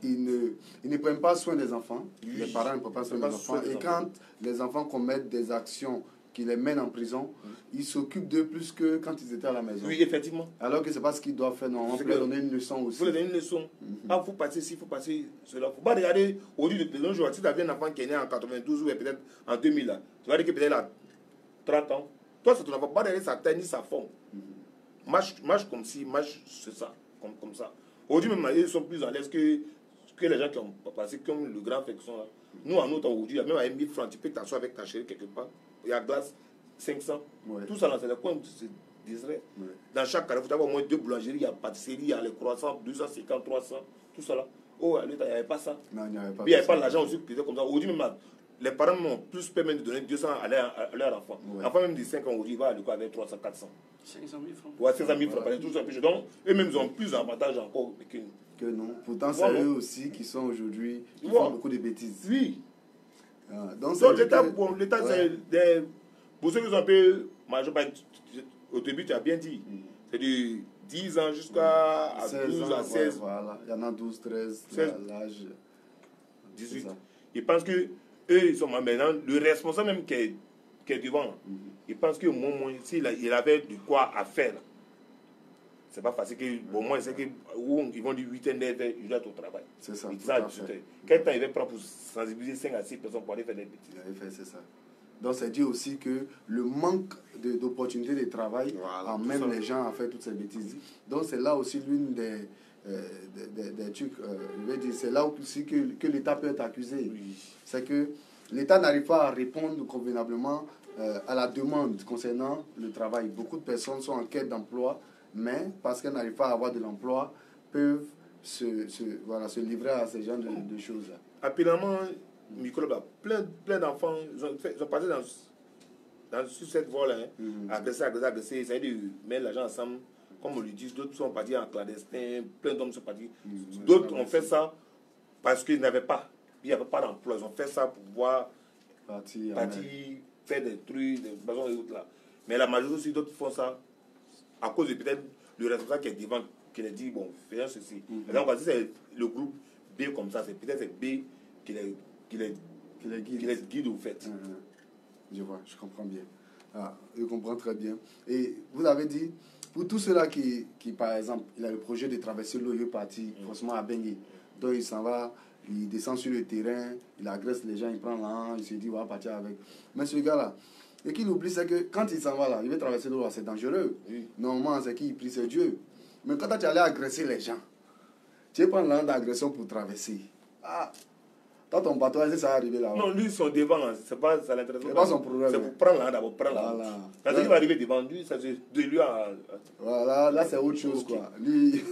ils ne prennent pas soin des enfants. Les parents ne prennent pas soin des enfants. Et quand les enfants commettent des actions qui les mènent en prison, ils s'occupent d'eux plus que quand ils étaient à la maison. Oui, effectivement. Alors que ce n'est pas ce qu'ils doivent faire. Non, on peut leur donner une leçon aussi. Il faut leur donner une leçon. Ah, il faut passer ici, il faut passer cela. Il ne faut pas regarder aujourd'hui de nos jours. Si tu as un enfant qui est né en 92 ou peut-être en 2000, là, tu vas dire que peut-être il a 30 ans. Toi, c'est ton enfant. Pas regarder sa taille ni sa forme. Marche comme si, marche c'est ça. Comme ça. Aujourd'hui, même, ils sont plus à l'aise que les gens qui ont passé, comme le grand fait qui sont là. Nous, en autre aujourd'hui, même à 1000 francs, tu peux t'asseoir avec ta chérie quelque part. Il y a glace, 500. Tout ça, c'est le coin d'Israël. Dans chaque carrefour, tu as au moins 2 boulangeries, il y a pâtisserie, il y a les croissants, 250, 300, tout ça là. Oh, à l'état, il n'y avait pas ça. Non, il n'y avait pas. Puis il n'y avait pas l'argent aussi qui était comme ça. Aujourd'hui, même, les parents m'ont plus permis de donner 200 à leur enfant. L'enfant, même de 5 ans, aujourd'hui, il va à l'école avec 300, 400. 500 000 francs. Ouais, 500 000 francs. Tout ça. Donc, eux-mêmes, ils ont plus d'avantages encore que nous. Pourtant, c'est eux aussi qui sont aujourd'hui, qui font beaucoup de bêtises. Oui. Donc l'État, c'est des... Pour ceux qui sont un peu majeurs, au début, tu as bien dit, c'est de 10 ans jusqu'à 12 à 16. Voilà. Il y en a 12, 13, l'âge 18. Ils pensent que eux, ils sont maintenant, le responsable même qui est devant, ils pensent que moins, s'il avait de quoi à faire, c'est pas facile que, bon, moi, c'est que, ils vont dire 8 ans, 9 heures, ils doivent être au travail. C'est ça. Quel temps il va prendre pour sensibiliser 5 à 6 personnes pour aller faire des bêtises? C'est ça. Donc, c'est dit aussi que le manque d'opportunités de travail emmène les gens à faire toutes ces bêtises. Donc, c'est là aussi l'une des trucs, je vais dire, c'est là aussi que l'État peut être accusé. C'est que l'État n'arrive pas à répondre convenablement à la demande concernant le travail. Beaucoup de personnes sont en quête d'emploi, mais parce qu'elles n'arrivent pas à avoir de l'emploi, peuvent se livrer à ce genre de choses. Apparemment, microbe, plein d'enfants, ils ont passé sur cette voie-là, agresser, essayer de mettre l'argent ensemble, comme on le dit. D'autres sont partis en clandestin, plein d'hommes sont partis. D'autres ont fait ça parce qu'ils n'avaient pas, il n'y avait pas d'emploi. Ils ont fait ça pour pouvoir Parti faire des trucs, des maisons et autres là. Mais la majorité aussi, d'autres font ça à cause de peut-être le responsable qui est devant, qui leur dit, bon, fais ceci. Donc, si c'est le groupe B comme ça, c'est peut-être c'est B qui les guide au fait. Je vois, je comprends bien. Ah, je comprends très bien. Et vous avez dit, pour tous ceux-là qui, par exemple, il a le projet de traverser l'eau, il veut partir forcément à Bangui. Donc il s'en va, il descend sur le terrain, il agresse les gens, il prend l'an, il se dit, on va partir avec. Mais ce gars-là, et qu'il oublie, c'est que quand il s'en va là, il veut traverser l'eau, c'est dangereux. Normalement, c'est qu'il prie, c'est Dieu. Mais quand tu allais agresser les gens, tu prends l'an d'agression pour traverser. Ah! Dans ton bateau, est-ce que ça va arriver là-bas? Non, lui, son devant, c'est pas, ça l'intéresse pas son problème. C'est pour prendre l'an d'abord, prendre l'an. Voilà. Quand il va arriver devant lui, ça c'est de lui à... Voilà, là c'est autre chose quoi. Lui...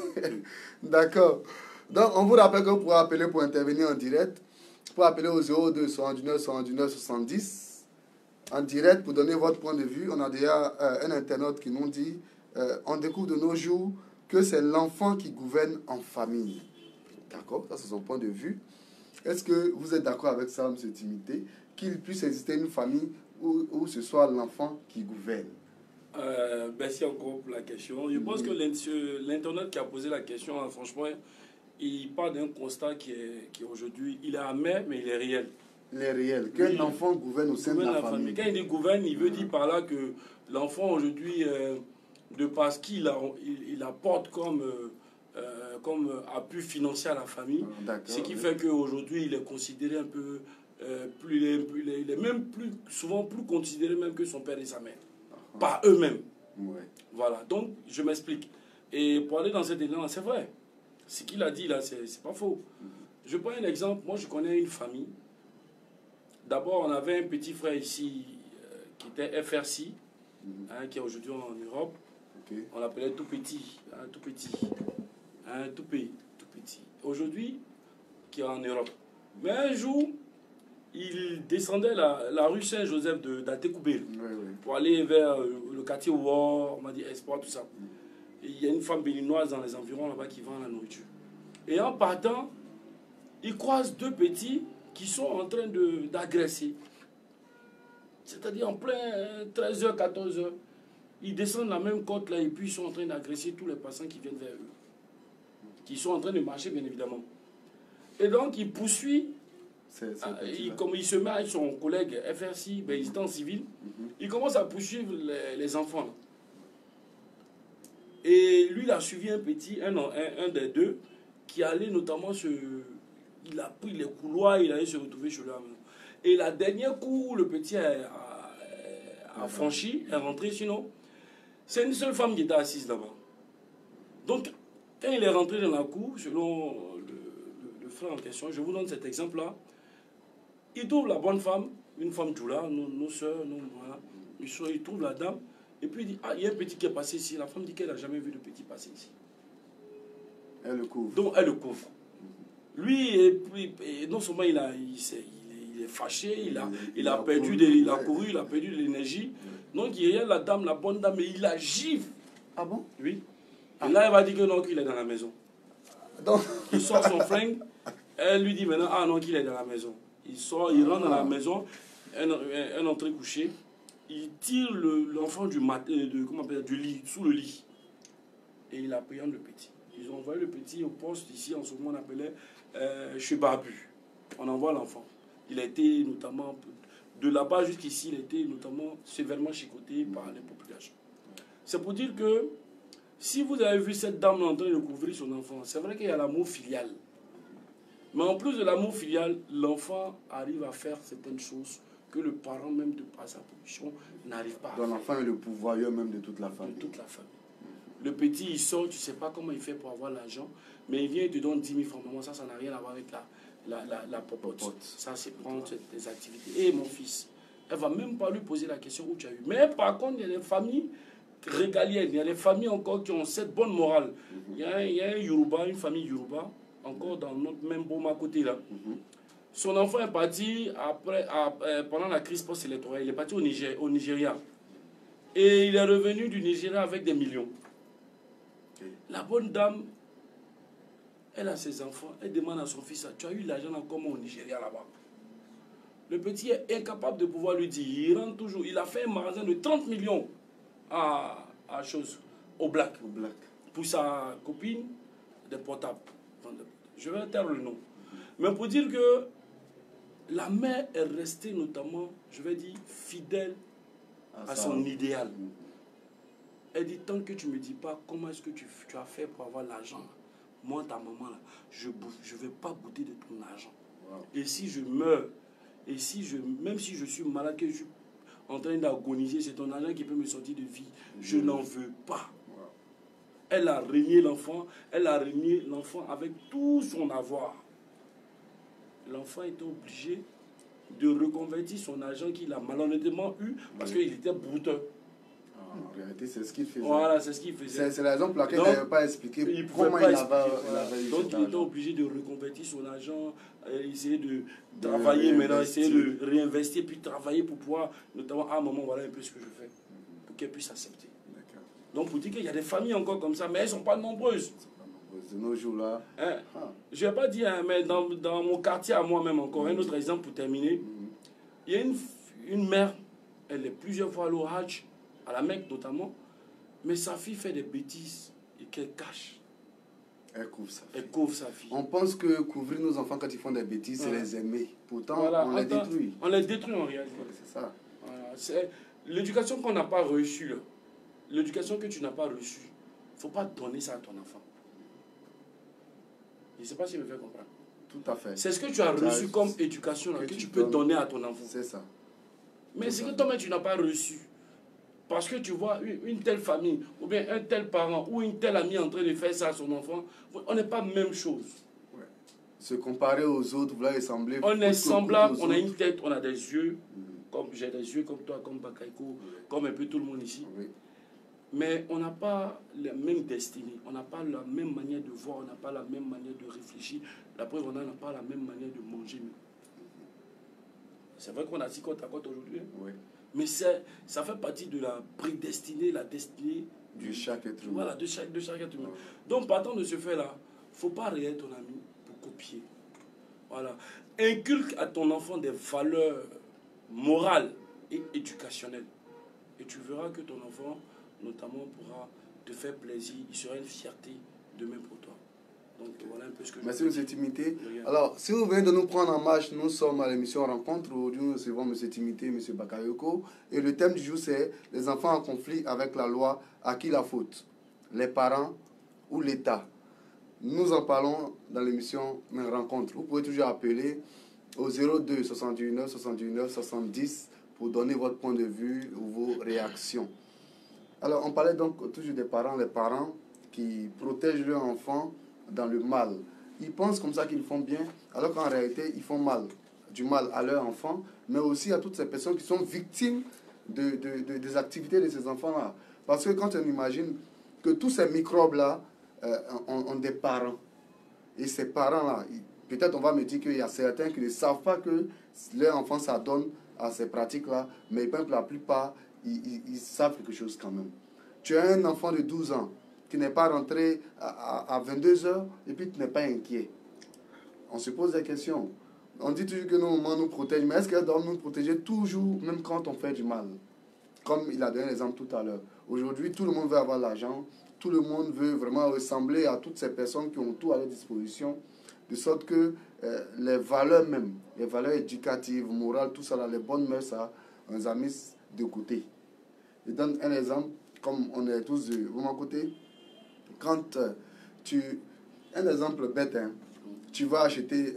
D'accord. Donc on vous rappelle que vous pouvez appeler pour intervenir en direct. Vous pouvez appeler au 02 79 79 70 en direct pour donner votre point de vue. On a déjà un internaute qui nous dit on découvre de nos jours que c'est l'enfant qui gouverne en famille. D'accord, ça c'est son point de vue. Est-ce que vous êtes d'accord avec ça, M. Timité, qu'il puisse exister une famille où ce soit l'enfant qui gouverne? Merci encore pour la question. Je pense que l'internaute qui a posé la question, franchement, il part d'un constat qui est aujourd'hui, il est amer, mais il est réel. Il est réel. Qu'un enfant gouverne au sein de la famille. Quand il dit gouverne, il veut dire par là que l'enfant aujourd'hui, de par ce qu'il apporte comme appui financier à la famille, ce qui fait qu'aujourd'hui, il est considéré un peu, il est même souvent plus considéré même que son père et sa mère. Par eux-mêmes. Ouais. Voilà, donc je m'explique. Et pour aller dans cet élan, c'est vrai. Ce qu'il a dit là, c'est pas faux. Je prends un exemple. Moi, je connais une famille. D'abord, on avait un petit frère ici qui était FRC, qui est aujourd'hui en Europe. Okay. On l'appelait tout petit. Tout petit. Tout petit. Aujourd'hui, qui est en Europe. Mais un jour, il descendait la rue Saint-Joseph d'Atekoubel pour aller vers le quartier War, on m'a dit Espoir, tout ça. Et il y a une femme béninoise dans les environs là-bas qui vend la nourriture. Et en partant, il croise deux petits qui sont en train d'agresser. C'est-à-dire en plein 13h, 14h. Ils descendent la même côte là et puis ils sont en train d'agresser tous les passants qui viennent vers eux. Qui sont en train de marcher, bien évidemment. Et donc, il poursuit. Comme il se met avec son collègue FRC, ben, il est en civil, il commence à poursuivre les enfants. Là. Et lui, il a suivi un petit, un des deux, qui allait notamment il a pris les couloirs, il allait se retrouver chez lui. Et la dernière cour où le petit a franchi, est rentré, sinon, c'est une seule femme qui était assise là-bas. Donc, quand il est rentré dans la cour, selon le frère en question, je vous donne cet exemple-là, il trouve la bonne femme, une femme Djoula, nos soeurs, voilà. Il trouve la dame, et puis il dit, ah, il y a un petit qui est passé ici. La femme dit qu'elle n'a jamais vu de petit passer ici. Elle le couvre. Donc elle le couvre. Lui, et non seulement il est fâché, il a perdu de l'énergie. Donc il y a la dame, la bonne dame, et il la gifle. Ah bon? Oui. Et là, elle va dire que non, qu'il est dans la maison. Donc il sort son flingue, elle lui dit maintenant, ah non, qu'il est dans la maison. Il sort, il rentre dans la maison, un entrée couché, il tire l'enfant du lit, sous le lit. Et il appréhende le petit. Ils ont envoyé le petit au poste ici, en ce moment on appelait chez Barbu. On envoie l'enfant. Il a été notamment, de là-bas jusqu'ici, il a été notamment sévèrement chicoté par les populations. C'est pour dire que, si vous avez vu cette dame en train de couvrir son enfant, c'est vrai qu'il y a l'amour filial. Mais en plus de l'amour filial, l'enfant arrive à faire certaines choses que le parent, même de par sa position, n'arrive pas à faire. Donc l'enfant est le pourvoyeur même de toute la famille. De toute la famille. Le petit, il sort, tu ne sais pas comment il fait pour avoir l'argent, mais il vient et te donne 10 000 francs. Maman, ça n'a rien à voir avec la popote. Ça, c'est prendre des activités. Et mon fils, elle ne va même pas lui poser la question où tu as eu. Mais par contre, il y a des familles régaliennes, il y a des familles encore qui ont cette bonne morale. Il y a un Yoruba, une famille Yoruba, encore dans notre même Boma côté là. Son enfant est parti pendant la crise post-électorale. Il est parti au Nigeria. Et il est revenu du Nigeria avec des millions. La bonne dame, elle a ses enfants. Elle demande à son fils, tu as eu l'argent comment au Nigeria là-bas? Le petit est incapable de pouvoir lui dire. Il rentre toujours. Il a fait un magasin de 30 millions au Black. Pour sa copine, des portables. Je vais taire le nom. Mais pour dire que la mère est restée notamment, je vais dire, fidèle à son idéal. Elle dit, tant que tu ne me dis pas comment est-ce que tu as fait pour avoir l'argent, moi, ta maman, là, je ne vais pas goûter de ton argent. Wow. Et si je meurs, même si je suis malade, que je suis en train d'agoniser, c'est ton argent qui peut me sortir de vie. Je n'en veux pas. Wow. Elle a régné l'enfant, avec tout son avoir. L'enfant était obligé de reconvertir son argent qu'il a malhonnêtement eu parce qu'il était brouteur. En réalité, c'est ce qu'il faisait. Voilà, c'est ce qu'il faisait. C'est la raison pour laquelle il n'avait pas expliqué comment il avait eu. Donc, il était obligé de reconvertir son argent, essayer de travailler maintenant, essayer de réinvestir, puis travailler pour pouvoir, notamment, à un moment, voilà un peu ce que je fais, pour qu'elle puisse accepter. Donc, pour dire qu'il y a des familles encore comme ça, mais elles ne sont pas nombreuses. De nos jours-là. Hein? Je ne vais pas dire, hein, mais dans mon quartier à moi-même encore, un autre exemple pour terminer, il y a une mère, elle est plusieurs fois à l'Hajj, à la Mecque notamment, mais sa fille fait des bêtises et qu'elle cache. Elle couvre sa fille. Elle couvre sa fille. On pense que couvrir nos enfants quand ils font des bêtises, c'est les aimer. Pourtant, voilà, on les détruit. On les détruit en réalité. C'est ça. Voilà, c'est l'éducation qu'on n'a pas reçue, l'éducation que tu n'as pas reçue, il ne faut pas donner ça à ton enfant. Je ne sais pas si je me fais comprendre. Tout à fait. C'est ce que tu as reçu comme éducation que tu peux donner à ton enfant. C'est ça. Mais c'est que toi-même, tu n'as pas reçu. Parce que tu vois une telle famille, ou bien un tel parent, ou une telle amie en train de faire ça à son enfant, on n'est pas même chose. Ouais. Se comparer aux autres, vouloir ressembler. On est semblable, on a une tête, on a des yeux, comme j'ai des yeux comme toi, comme Bakaïko, comme un peu tout le monde ici. Oui. Mais on n'a pas la même destinée, on n'a pas la même manière de voir, on n'a pas la même manière de réfléchir. La preuve, on n'a pas la même manière de manger. C'est vrai qu'on a assis côte à côte aujourd'hui. Oui. Mais ça fait partie de la prédestinée, la destinée de chaque être humain. Voilà, de chaque être humain. Donc, partant de ce fait-là, il ne faut pas réel ton ami pour copier. Voilà. Inculque à ton enfant des valeurs morales et éducationnelles. Et tu verras que ton enfant, notamment, pourra te faire plaisir. Il sera une fierté demain pour toi. Donc voilà un peu ce que merci, M. Timité. Alors, si vous venez de nous prendre en marche, nous sommes à l'émission Rencontre. Aujourd'hui, nous recevons M. Timité et M. Bakayoko. Et le thème du jour, c'est les enfants en conflit avec la loi. À qui la faute? Les parents ou l'État? Nous en parlons dans l'émission Rencontre. Vous pouvez toujours appeler au 02 79 79 70 pour donner votre point de vue ou vos réactions. Alors, on parlait donc toujours des parents. Les parents qui protègent leurs enfants dans le mal. Ils pensent comme ça qu'ils font bien, alors qu'en réalité, ils font du mal à leurs enfants, mais aussi à toutes ces personnes qui sont victimes des activités de ces enfants-là. Parce que quand on imagine que tous ces microbes-là ont des parents, et ces parents-là, peut-être on va me dire qu'il y a certains qui ne savent pas que leur enfant s'adonne à ces pratiques-là, mais la plupart, ils savent quelque chose quand même. Tu as un enfant de 12 ans, qui n'est pas rentré à 22 heures et puis tu n'es pas inquiet. On se pose des questions. On dit toujours que nos mamans nous protègent, mais est-ce qu'elles doivent nous protéger toujours, même quand on fait du mal? Comme il a donné l'exemple tout à l'heure. Aujourd'hui, tout le monde veut avoir l'argent, tout le monde veut vraiment ressembler à toutes ces personnes qui ont tout à leur disposition, de sorte que les valeurs même, les valeurs éducatives, morales, tout ça, là, les bonnes mœurs, ça, on les a mis de côté. Je donne un exemple, comme on est tous de mon côté. Quand un exemple bête, hein, tu vas acheter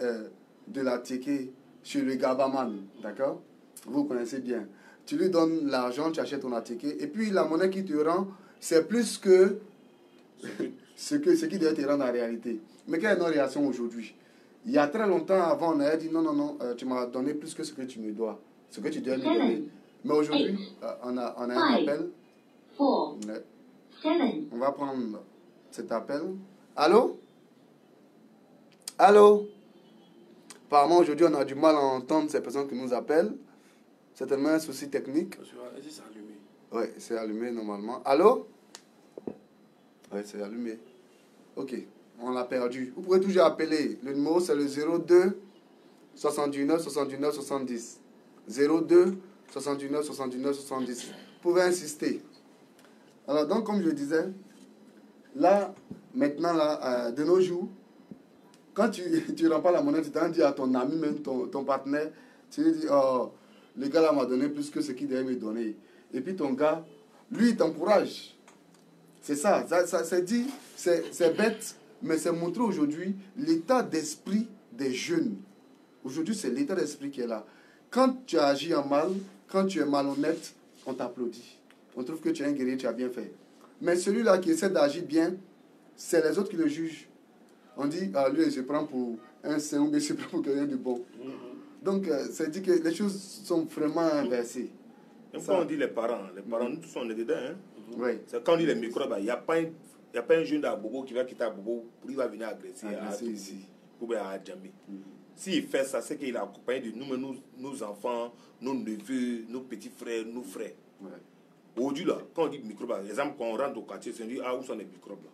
de la ticket chez le Gabaman, d'accord? Vous connaissez bien. Tu lui donnes l'argent, tu achètes ton ticket, et puis la monnaie qu'il te rend, c'est plus que ce qui devait te rendre en réalité. Mais quelle est notre réaction aujourd'hui? Il y a très longtemps avant, on avait dit non, tu m'as donné plus que ce que tu me dois, ce que tu dois me donner. Mais aujourd'hui, on a un appel. On va prendre cet appel. Allô? Allô? Apparemment, aujourd'hui, on a du mal à entendre ces personnes qui nous appellent. C'est tellement un souci technique. Est-ce que c'est allumé? Oui, c'est allumé normalement. Allô? Oui, c'est allumé. Ok, on l'a perdu. Vous pouvez toujours appeler. Le numéro, c'est le 02 79 79 70. 02 79 79 70. Vous pouvez insister. Alors, donc, comme je disais, là, maintenant, là, de nos jours, quand tu ne rends pas la monnaie, tu t'en dis à ton ami, même ton partenaire, tu lui dis, oh, le gars là m'a donné plus que ce qu'il devait me donner. Et puis ton gars, lui, il t'encourage. C'est ça, c'est dit, c'est bête, mais c'est montré aujourd'hui l'état d'esprit des jeunes. Aujourd'hui, c'est l'état d'esprit qui est là. Quand tu as agi en mal, quand tu es malhonnête, on t'applaudit. On trouve que tu es un guerrier, tu as bien fait. Mais celui-là qui essaie d'agir bien, c'est les autres qui le jugent. On dit, ah, lui, il se prend pour un saint ou bien il se prend pour quelqu'un de bon. Donc, c'est dit que les choses sont vraiment inversées. Même quand on dit les parents, nous tous on est dedans. Hein? Oui. C'est quand on dit les microbes, il n'y a pas un jeune à Bobo qui va quitter à Bobo pour il va venir agresser ici. Ou bien à Djambi. S'il fait ça, c'est qu'il est accompagné de nous, nos enfants, nos neveux, nos petits frères, nos frères. Ouais. Aujourd'hui, là, quand on dit microbes, par exemple, quand on rentre au quartier, on dit, ah, où sont les microbes là?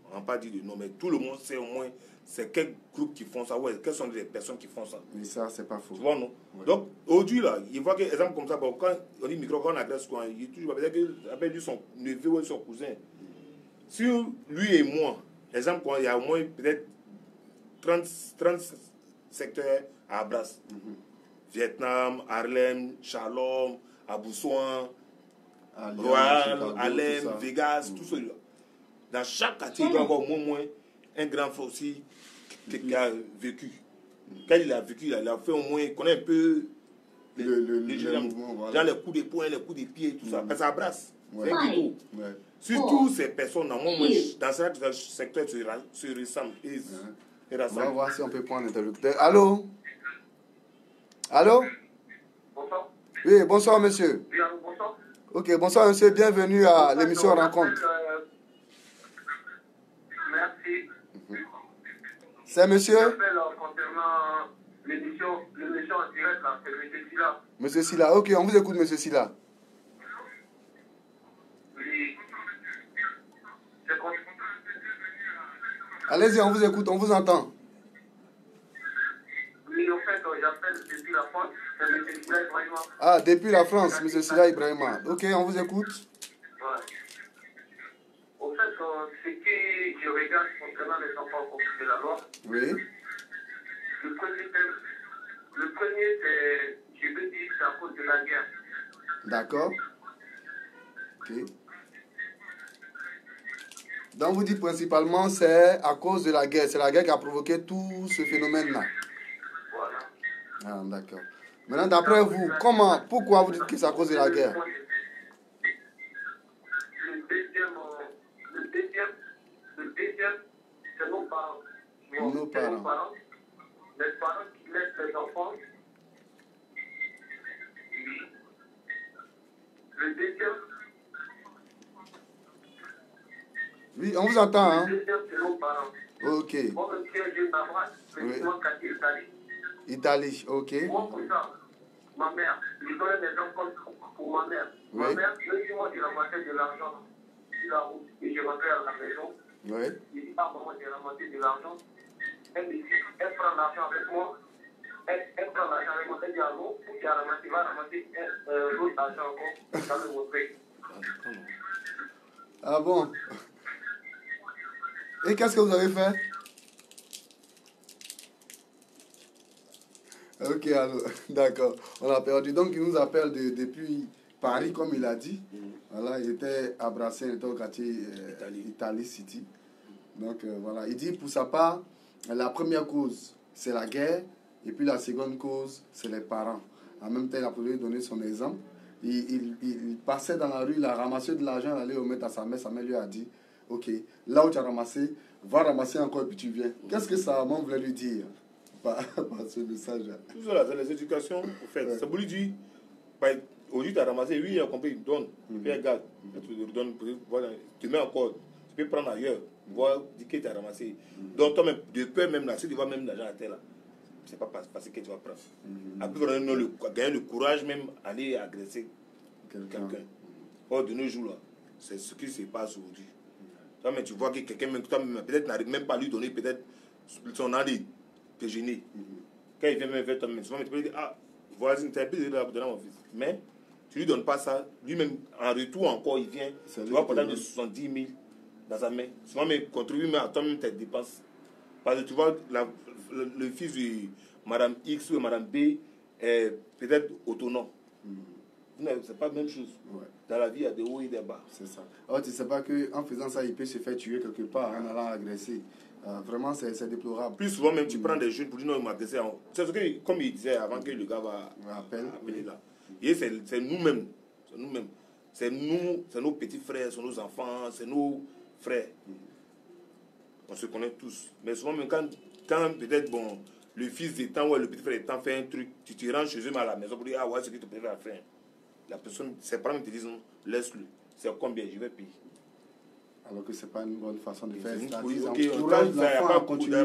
On n'a pas dit de nom, mais tout le monde sait au moins c'est quel groupe qui font ça, ouais, quelles sont les personnes qui font ça. Mais ça, c'est pas faux. Tu vois, non? Ouais. Donc, aujourd'hui, là, il voit que, exemple comme ça, bon, quand on dit micro, quand on agresse quoi, il est toujours avec son neveu ou son cousin. Sur lui et moi, exemple, il y a au moins peut-être 30 secteurs à Abras. Vietnam, Harlem, Shalom, Aboussouan, Royal, Harlem, Vegas, tout cela. Dans chaque quartier, il doit y avoir au moins un grand frère aussi qui a vécu. Quand il a vécu, il a fait au moins, il connaît un peu les mouvements, voilà. Genre les coups de poing, les coups de pied, tout ça. Parce que ça brasse. Ouais. C'est un ghetto. Ouais. Surtout ces personnes, dans ce secteur, se ressemblent. On va voir si on peut prendre l'interlocuteur. Allô? Allô? Bonsoir. Oui, bonsoir monsieur. Oui, bonsoir. Ok, bonsoir monsieur, bienvenue à l'émission Rencontre. Merci. C'est monsieur? J'appelle concernant l'émission en direct, là, c'est monsieur Silla. Monsieur Silla, ok, on vous écoute monsieur Silla. Oui. C'est quoi? Allez-y, on vous écoute, on vous entend. Oui, en fait, j'appelle depuis la France, c'est monsieur Silla Ibrahima. Ah, depuis la France, monsieur Silla Ibrahima. Ok, on vous écoute. Ouais. Au fait, ce que je regarde concernant les enfants conflits de la loi, Oui. le premier, c'est, je veux dire, c'est à cause de la guerre. D'accord. Ok. Donc vous dites principalement c'est à cause de la guerre. C'est la guerre qui a provoqué tout ce phénomène-là. Voilà. Ah, d'accord. Maintenant, d'après vous, pourquoi vous dites que c'est à cause de la guerre? Le deuxième, c'est nos parents. Nos parents. Les parents qui laissent les enfants. Le deuxième. Oui, on vous entend, hein? Le deuxième, c'est nos parents. Ok. Moi, même si je m'embrasse, mais moi, quand Italie. Italie, ok. Moi, comme ça, ma mère, je donne des enfants pour ma mère. Oui. Ma mère, même si moi, je ramassais de l'argent sur la route et je rentrais à la maison, Oui. je dis, ah, maman, j'ai ramassé de l'argent. Elle me dit, elle prend l'argent avec moi. Elle prend l'argent avec moi. Elle dit, ah non, tu as ramassé, va ramasser l'autre argent encore. Ça me montrer. Ah bon? Et qu'est-ce que vous avez fait? Ok, alors, d'accord. On a perdu. Donc, il nous appelle depuis Paris, comme il a dit. Voilà, il était à Brassens, il était au quartier Italie City. Donc, voilà. Il dit, pour sa part, la première cause, c'est la guerre. Et puis, la seconde cause, c'est les parents. En même temps, il a pu donner son exemple. Il passait dans la rue, il a ramassé de l'argent, il allait remettre à sa mère. Sa mère lui a dit, ok, là où tu as ramassé, va ramasser encore et puis tu viens. Qu'est-ce que sa maman voulait lui dire par ce message-là? Tout ça, c'est les éducations, en fait. Ouais. Ça voulait dire, aujourd'hui, tu as ramassé, oui, il a compris, il donne. Et puis, regarde, tu donnes, voilà, tu mets encore, tu peux prendre ailleurs, voir, dire que tu as ramassé. Donc, toi-même, de peur même, là, si tu vois même l'argent à terre, là, c'est pas facile que tu vas prendre. Après, vraiment, gagner le courage, même, aller agresser quelqu'un. Or, de nos jours, là, c'est ce qui se passe aujourd'hui. Toi, mais tu vois que quelqu'un, peut-être, n'arrive même pas à lui donner, peut-être, son année. Te gêner. Quand il vient même vers toi, souvent, tu peux dire, ah, voisine, tu as plus de donner à mon fils. Mais tu lui donnes pas ça, lui-même, en retour encore, il vient, tu vas porter de 70 000 dans sa main. Souvent, mais contribue même à toi-même tes dépenses. Parce que tu vois, le fils de Madame X ou Madame B est peut-être autonome. C'est pas la même chose. Ouais. Dans la vie, il y a des hauts et des bas. C'est ça. Alors, tu ne sais pas qu'en faisant ça, il peut se faire tuer quelque part en allant agresser. Vraiment, c'est déplorable. Plus souvent, même, tu prends des jeunes pour dire non, il m'a agressé. C'est ce que, comme il disait avant que le gars va appeler là. Et c'est nous-mêmes. C'est nous-mêmes. C'est nous, c'est nos petits frères, c'est nos enfants, c'est nos frères. On se connaît tous. Mais souvent, même quand peut-être, bon, le fils étant ou le petit frère étant fait un truc, tu te rends chez eux à la maison pour dire, ah ouais, c'est ce que tu préfères faire. La personne, ses parents te disent, non, laisse-le. C'est combien, je vais payer. Alors que ce n'est pas une bonne façon de faire. Il n'y a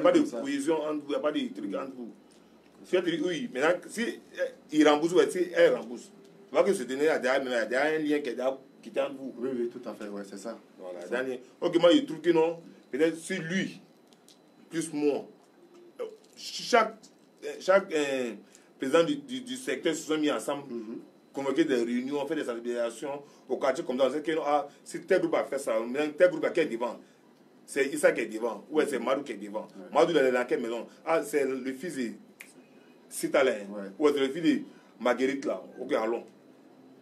pas de cohésion entre vous, il n'y a pas de truc entre vous. Si tu dis oui, maintenant, si il rembourse ou si elle rembourse, tu vois que ce dernier a déjà un lien qui est entre vous. Oui, oui, tout à fait, ouais, c'est ça. Voilà, dernier. Ok, moi, je trouve que non, peut-être si lui, plus moi, chaque président du secteur se sont mis ensemble, convoquer des réunions, faire des sensibilisations au quartier comme ça. On sait que si tel groupe a fait ça, tel groupe qui est devant, c'est Issa qui est devant, ou c'est Madou qui est devant. Madou, il est dans quelle maison? Ah, c'est le fils de Citalin, ou c'est le fils de Marguerite là. Ok, allons.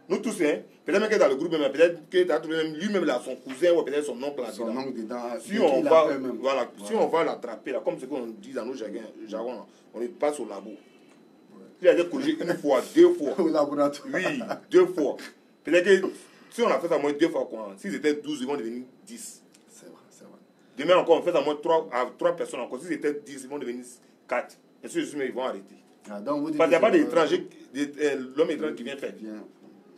Nous tous, hein, peut-être même que dans le groupe, peut-être que lui-même, là, son cousin, ou peut-être son oncle là. Son oncle dedans. Si on va, voilà, si on va l'attraper, là, comme ce qu'on dit dans nos jargons, on est pas au labo. Il a été corrigé une fois, 2 fois. Au laboratoire. Oui, 2 fois. Peut-être que si on a fait ça moins 2 fois, quoi, s'ils étaient 12, ils vont devenir 10. C'est vrai, c'est vrai. Demain encore, on fait ça moins 3 personnes encore. S'ils étaient 10, ils vont devenir 4. Et ceux ils vont arrêter. Ah, donc vous dites parce qu'il n'y a pas d'étranger, l'homme étranger qui vient faire.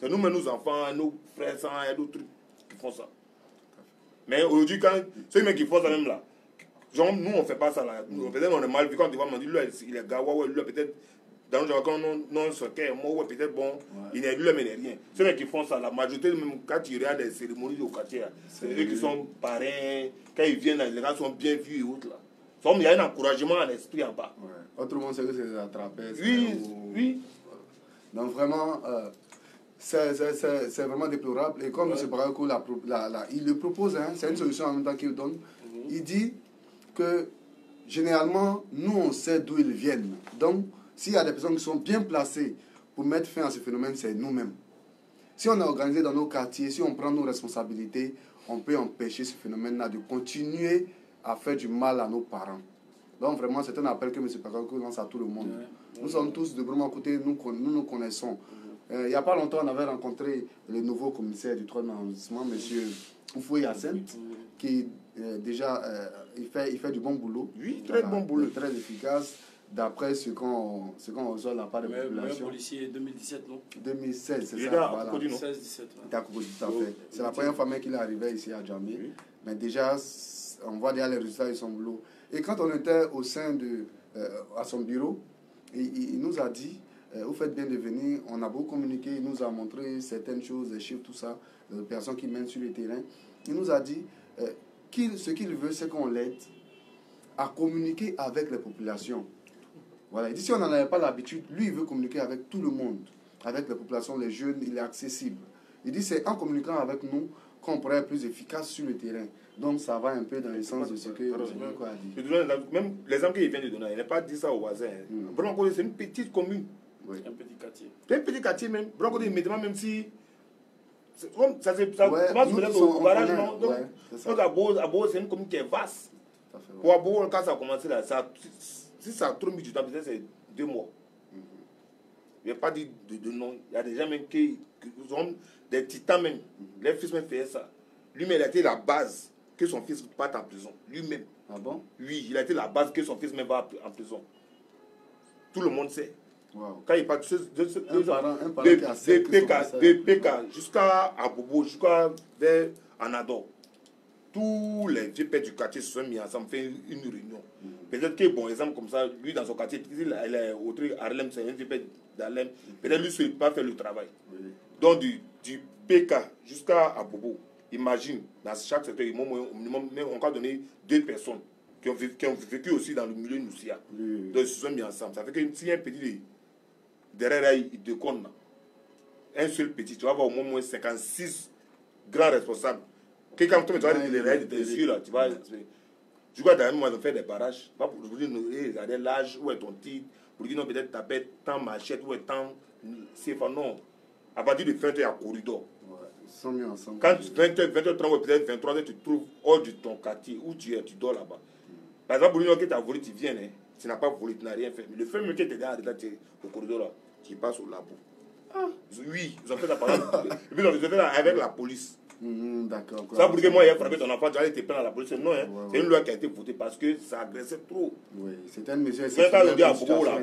C'est nous-mêmes, nos enfants, nos frères, il y a d'autres trucs qui font ça. Mais aujourd'hui, quand ceux qui font ça même là, genre, nous on ne fait pas ça là. Peut-être on est mal vu quand tu vas me dire, lui il est gawa, lui peut-être. Dans le quand non secret, moi peut-être bon, il n'est lui mais il n'est rien. Ceux qui font ça, la majorité même quand tu regardes des cérémonies au quartier, c'est eux qui sont parrains, quand ils viennent, les gens sont bien vus et autres là. Il y a un encouragement à l'esprit en bas. Ouais. Autrement, c'est que c'est la trapèze. Oui, oui. Donc vraiment, c'est vraiment déplorable. Et comme M. Barako il le propose, hein, c'est une solution en même temps qu'il donne. Il dit que généralement, nous on sait d'où ils viennent. Donc, s'il y a des personnes qui sont bien placées pour mettre fin à ce phénomène, c'est nous-mêmes. Si on est organisé dans nos quartiers, si on prend nos responsabilités, on peut empêcher ce phénomène-là de continuer à faire du mal à nos parents. Donc vraiment, c'est un appel que M. Pakakou lance à tout le monde. Nous sommes tous de vraiment côté, nous nous connaissons. Il n'y a pas longtemps, on avait rencontré le nouveau commissaire du 3e arrondissement, M. Oufou Yassine, qui déjà, il fait du bon boulot. Oui, très bon boulot. Très efficace. D'après ce qu'on reçoit de la part de la population. Meilleur policier 2017, non? 2016, c'est ça. Voilà. 16-17. Tout à fait. C'est la première fois qu'il est arrivé ici à Djamé. Oui. Mais déjà, on voit déjà les résultats de son boulot. Et quand on était au sein à son bureau, il nous a dit, vous faites bien de venir, on a beaucoup communiqué, il nous a montré certaines choses, des chiffres, tout ça, des personnes qui mènent sur le terrain. Il nous a dit, ce qu'il veut, c'est qu'on l'aide à communiquer avec les populations. Voilà. Il dit si on n'en avait pas l'habitude, lui il veut communiquer avec tout le monde, avec les populations, les jeunes, il est accessible. Il dit c'est en communiquant avec nous qu'on pourrait être plus efficace sur le terrain. Donc ça va un peu dans le sens de ce que Bronco a dit. Même l'exemple qu'il vient de donner, il n'a pas dit ça aux voisins. Bronco c'est une petite commune. Oui. Un petit quartier. Un petit quartier même. Bronco immédiatement même si ça commence peut-être au barrage, non. Donc à Beau, c'est une commune qui est vaste. Pour à Beau, quand ça a commencé là, si ça a trop mis du temps, peut-être c'est 2 mois. Il n'y a pas dit de nom. Il y a des gens même qui sont des titans même. Les fils même faisaient ça. Lui-même, il a été la base que son fils parte en prison. Lui-même. Ah bon? Oui, il a été la base que son fils même va en prison. Tout le monde sait. Wow. Quand il part de PK jusqu'à Abobo, jusqu'à vers Anador. Tous les vieux pères du quartier se sont mis ensemble, fait une réunion. Peut-être que, bon, exemple comme ça, lui dans son quartier, il est au truc Harlem, c'est un vieux père d'Harlem. Peut-être lui, il ne peut pas faire le travail. Oui. Donc, du PK jusqu'à Abobo, imagine, dans chaque secteur, au minimum, on va donner 2 personnes qui ont vécu aussi dans le milieu Noussia. Oui. Donc, ils se sont mis ensemble. Ça fait que s'il y a un petit derrière là, il déconne. Un seul petit, tu vas avoir au moins 56 grands responsables. Quand tu vas les règles de tes yeux là, tu vas. Tu vois, d'un moment, ils ont fait des barrages. Pas pour vous dire, regardez l'âge, où est ton titre. Pour dire, non, peut-être ta bête, tant machette, où est tant. C'est pas non. À partir de 20h, il y a corridor. Ouais, ils sont mis ensemble. Quand 20h, 20h30, peut-être 23h, tu te trouves hors de ton quartier, où tu es, tu dors là-bas. Par exemple, pour dire que tu as volé, tu viens, hein. Tu n'as pas volé, tu n'as rien fait. Mais le fait même que tu es dans au corridor là, tu passes au labo. Ah. Oui, ils ont fait ça par exemple. Et puis ils ont fait ça avec la police. D'accord. Ça pour dire que moi, il a frappé ton enfant, tu allais te plaindre à la police. Non, hein. C'est une loi qui a été votée parce que ça agressait trop. Oui, c'était une mesure. C'est quand on dit à Bobo, là,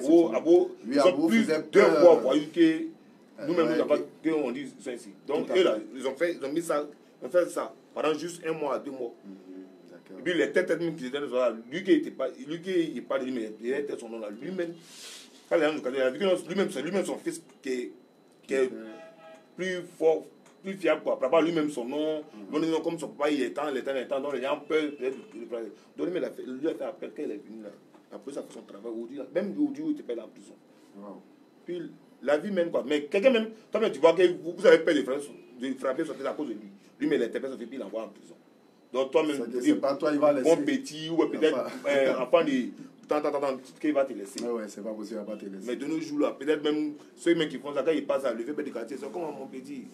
ils ont plus deux fois voyou que nous-mêmes, nous on dit ça ici. Donc, eux là, ils ont mis ça, ils ont fait ça pendant juste 1 mois à 2 mois. Et puis les têtes même qui étaient là, lui qui était pas, lui qui n'est pas de lui, mais il était son nom là, lui-même. Quand les gens nous a vu que lui-même son fils qui est plus fort, plus fiable quoi. Papa lui-même son nom, comme son papa il est temps, donc les gens peuvent donc lui a fait appel quand il est venu là. La police a fait son travail aujourd'hui, même aujourd'hui il était pas là en prison. Puis la vie même quoi. Mais quelqu'un même, toi-même tu vois que vous avez peur de frapper son tête à cause de lui. Lui mais il interpelle son fils puis il l'envoie en prison. Donc toi-même, c'est pas toi il va laisser. Bon petit ou peut-être enfant de tant qu'il va te laisser. Ouais, c'est pas possible, il va pas te laisser. Mais de nos jours là, peut-être même ceux qui font ça quand ils passent à lever du quartier, c'est comme mon petit.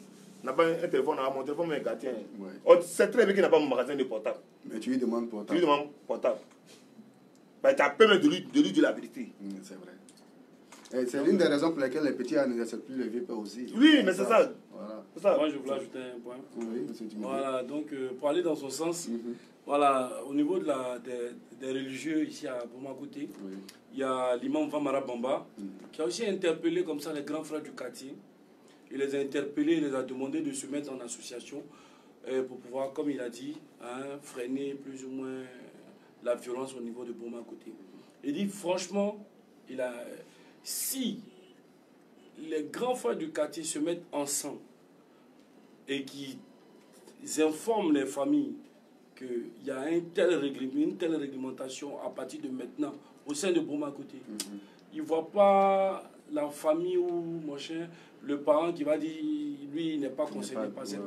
N'a pas un téléphone, mon téléphone mais un quartier. C'est très bien qu'il n'a pas mon magasin de portable. Mais tu lui demandes portable. Tu lui demandes portable. Ben, tu as peur de lui dire la vérité. C'est vrai. Et c'est l'une des raisons pour lesquelles les petits n'acceptent plus les vieux pères aussi. Oui, mais c'est ça. Voilà. Ça. Moi, je voulais ajouter un point. Oui, monsieur Dumé. Voilà, donc pour aller dans son sens, voilà, au niveau des religieux ici à Boumakoté, il y a l'imam Famara Bamba qui a aussi interpellé comme ça les grands frères du quartier. Il les a interpellés, il les a demandé de se mettre en association pour pouvoir, comme il a dit, freiner plus ou moins la violence au niveau de Boumakoté. Il dit franchement, si les grands frères du quartier se mettent ensemble et qu'ils informent les familles qu'il y a une telle réglementation à partir de maintenant au sein de Boumakoté, ils ne voient pas la famille ou le parent qui va dire lui il n'est pas concerné par cette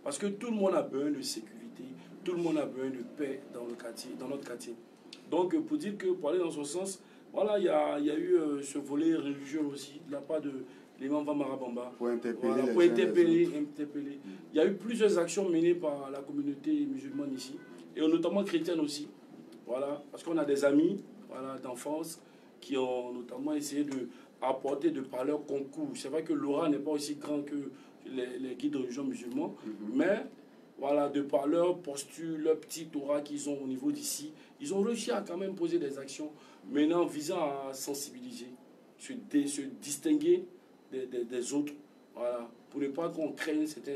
parce que tout le monde a besoin de sécurité, tout le monde a besoin de paix dans le quartier, dans notre quartier. Donc pour dire que pour aller dans ce sens, voilà, il y a eu ce volet religieux aussi de la part de l'imam Famara Bamba. Pour interpeller. Voilà, pour interpeller. Il y a eu plusieurs actions menées par la communauté musulmane ici, et notamment chrétienne aussi. Voilà, parce qu'on a des amis d'enfance qui ont notamment essayé d'apporter par leur concours. C'est vrai que l'aura n'est pas aussi grand que les guides de religion musulmans, mais voilà, de par leur posture, leur petit aura qu'ils ont au niveau d'ici, ils ont réussi à quand même poser des actions maintenant visant à sensibiliser, se distinguer des autres, voilà, pour ne pas qu'on crée cet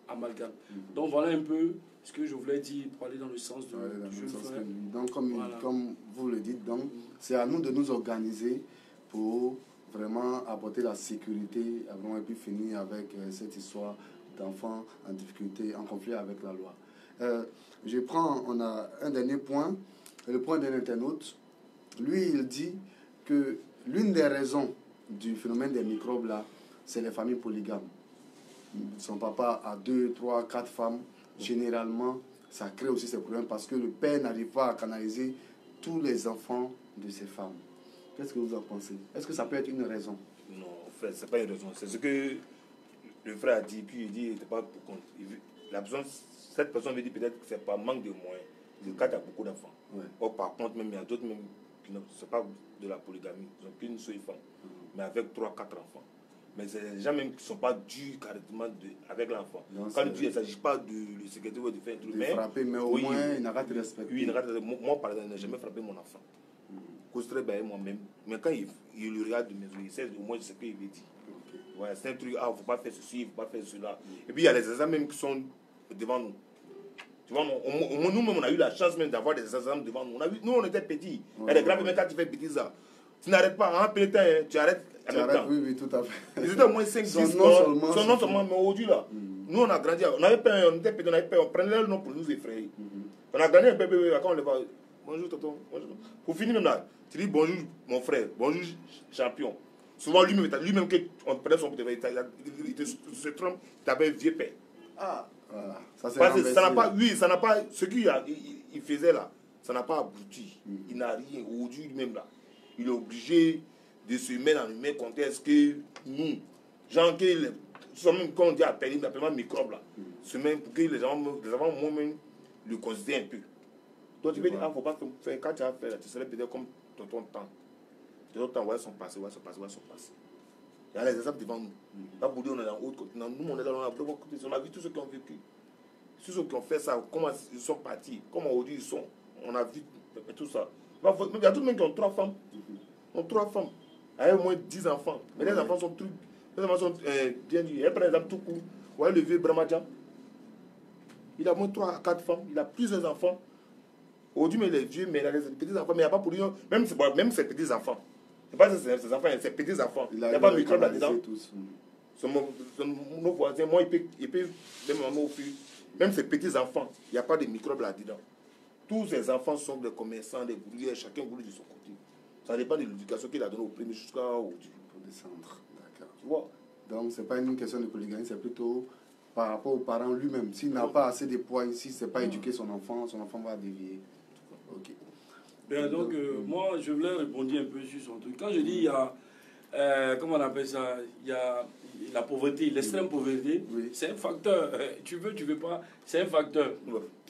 amalgame. Donc voilà un peu ce que je voulais dire pour aller dans le sens du jeune frère. Donc comme vous le dites, donc c'est à nous de nous organiser pour vraiment apporter la sécurité et puis finir avec cette histoire d'enfants en difficulté, en conflit avec la loi. On a un dernier point, le point d'un internaute. Lui, il dit que l'une des raisons du phénomène des microbes là, c'est les familles polygames. Son papa a 2, 3, 4 femmes. Généralement, ça crée aussi ces problèmes parce que le père n'arrive pas à canaliser tous les enfants de ses femmes. Qu'est-ce que vous en pensez? Est-ce que ça peut être une raison? Non, en fait, ce n'est pas une raison. C'est ce que le frère a dit, puis il dit, il n'était pas pour compte. Cette personne veut dire peut-être que ce n'est pas manque de moyens. Le cas, il y a beaucoup d'enfants. Or, par contre, même, il y a d'autres même qui ne sont pas de la polygamie. Ils n'ont qu'une seule femme, mais avec 3, 4 enfants. Mais c'est des gens même qui ne sont pas durs carrément avec l'enfant. Quand il ne s'agit pas de le sécurité ou de faire un truc. De frapper, mais au moins, il n'a pas de respect. Oui, moi, par exemple, je n'ai jamais frappé mon enfant. Cause très bien moi-même. Mais quand il le regarde de mes yeux, il sait au moins ce qu'il veut dire. Ouais, c'est un truc, il ne faut pas faire ceci, il ne faut pas faire cela. Et puis il y a les exemples même qui sont devant nous. Tu vois, nous-mêmes, on a eu la chance même d'avoir des exemples devant nous. Nous, on était petits. Et les grands, même quand tu fais petit, ça, tu n'arrêtes pas. En plein temps, tu arrêtes. Oui, tout à fait. Ils étaient au moins 5, 10 son nom seulement, mais aujourd'hui, là, nous, on a grandi. On avait peur, on était petits, on avait peur. On prenait le nom pour nous effrayer. On a grandi un peu, quand on les voit. Bonjour, tonton. Bonjour. Pour finir, même là, tu dis bonjour, mon frère. Bonjour, champion. Souvent, lui-même, quand on prenait son téléphone, il se trompe, il avait un vieux père. Ah, voilà. Ça, Parce que ça n'a pas, oui, ça n'a pas, ce qu'il faisait là, ça n'a pas abouti. Il n'a rien. Aujourd'hui, lui-même là, il est obligé de se mettre dans le même contexte que nous. Genre, même quand on dit appellement microbe là, se met pour que les enfants moi-même le considèrent un peu. Donc tu peux dire, ah, faut pas faire, quand tu vas faire, tu serais peut-être comme ton temps. Ton temps, ouais, son passé. Il y a les exemples devant nous. Pas pour dire on est dans l'autre côté. Nous, on est là, on a vu tous ceux qui ont vécu. Tous ceux qui ont fait ça, comment ils sont partis, comment aujourd'hui ils sont. On a vu tout ça. Il y a tout le monde qui ont 3 femmes. Ont 3 femmes. Il y a au moins 10 enfants. Mais les enfants sont bien dit. Par exemple, tout court. Vous voyez le vieux Brahmadjan. Il a au moins 3 à 4 femmes. Il a plusieurs enfants. Aujourd'hui, mais les vieux, mais il a des petits enfants. Mais il n'y a pas pour lui. Même ses petits enfants. Ce n'est pas ses enfants, ses petits enfants. Il n'y a pas de microbe là-dedans. Nos voisins, moi, il peut même au plus. Même ses petits enfants, il n'y a pas de microbes là-dedans. Tous ces enfants sont des commerçants, des bourriers, chacun bourrier de son côté. Ça dépend de l'éducation qu'il a donnée au premier jusqu'à aujourd'hui. Pour descendre, d'accord. Tu vois? Donc, ce n'est pas une question de polygamie, c'est plutôt par rapport aux parents lui-même. S'il n'a pas assez de poids ici, c'est pas éduquer son enfant va dévier. Ok. Bien, donc, moi, je voulais répondre un peu sur son truc. Quand je dis, il y a, comment on appelle ça, il y a la pauvreté, l'extrême pauvreté, c'est un facteur, tu veux pas, c'est un facteur.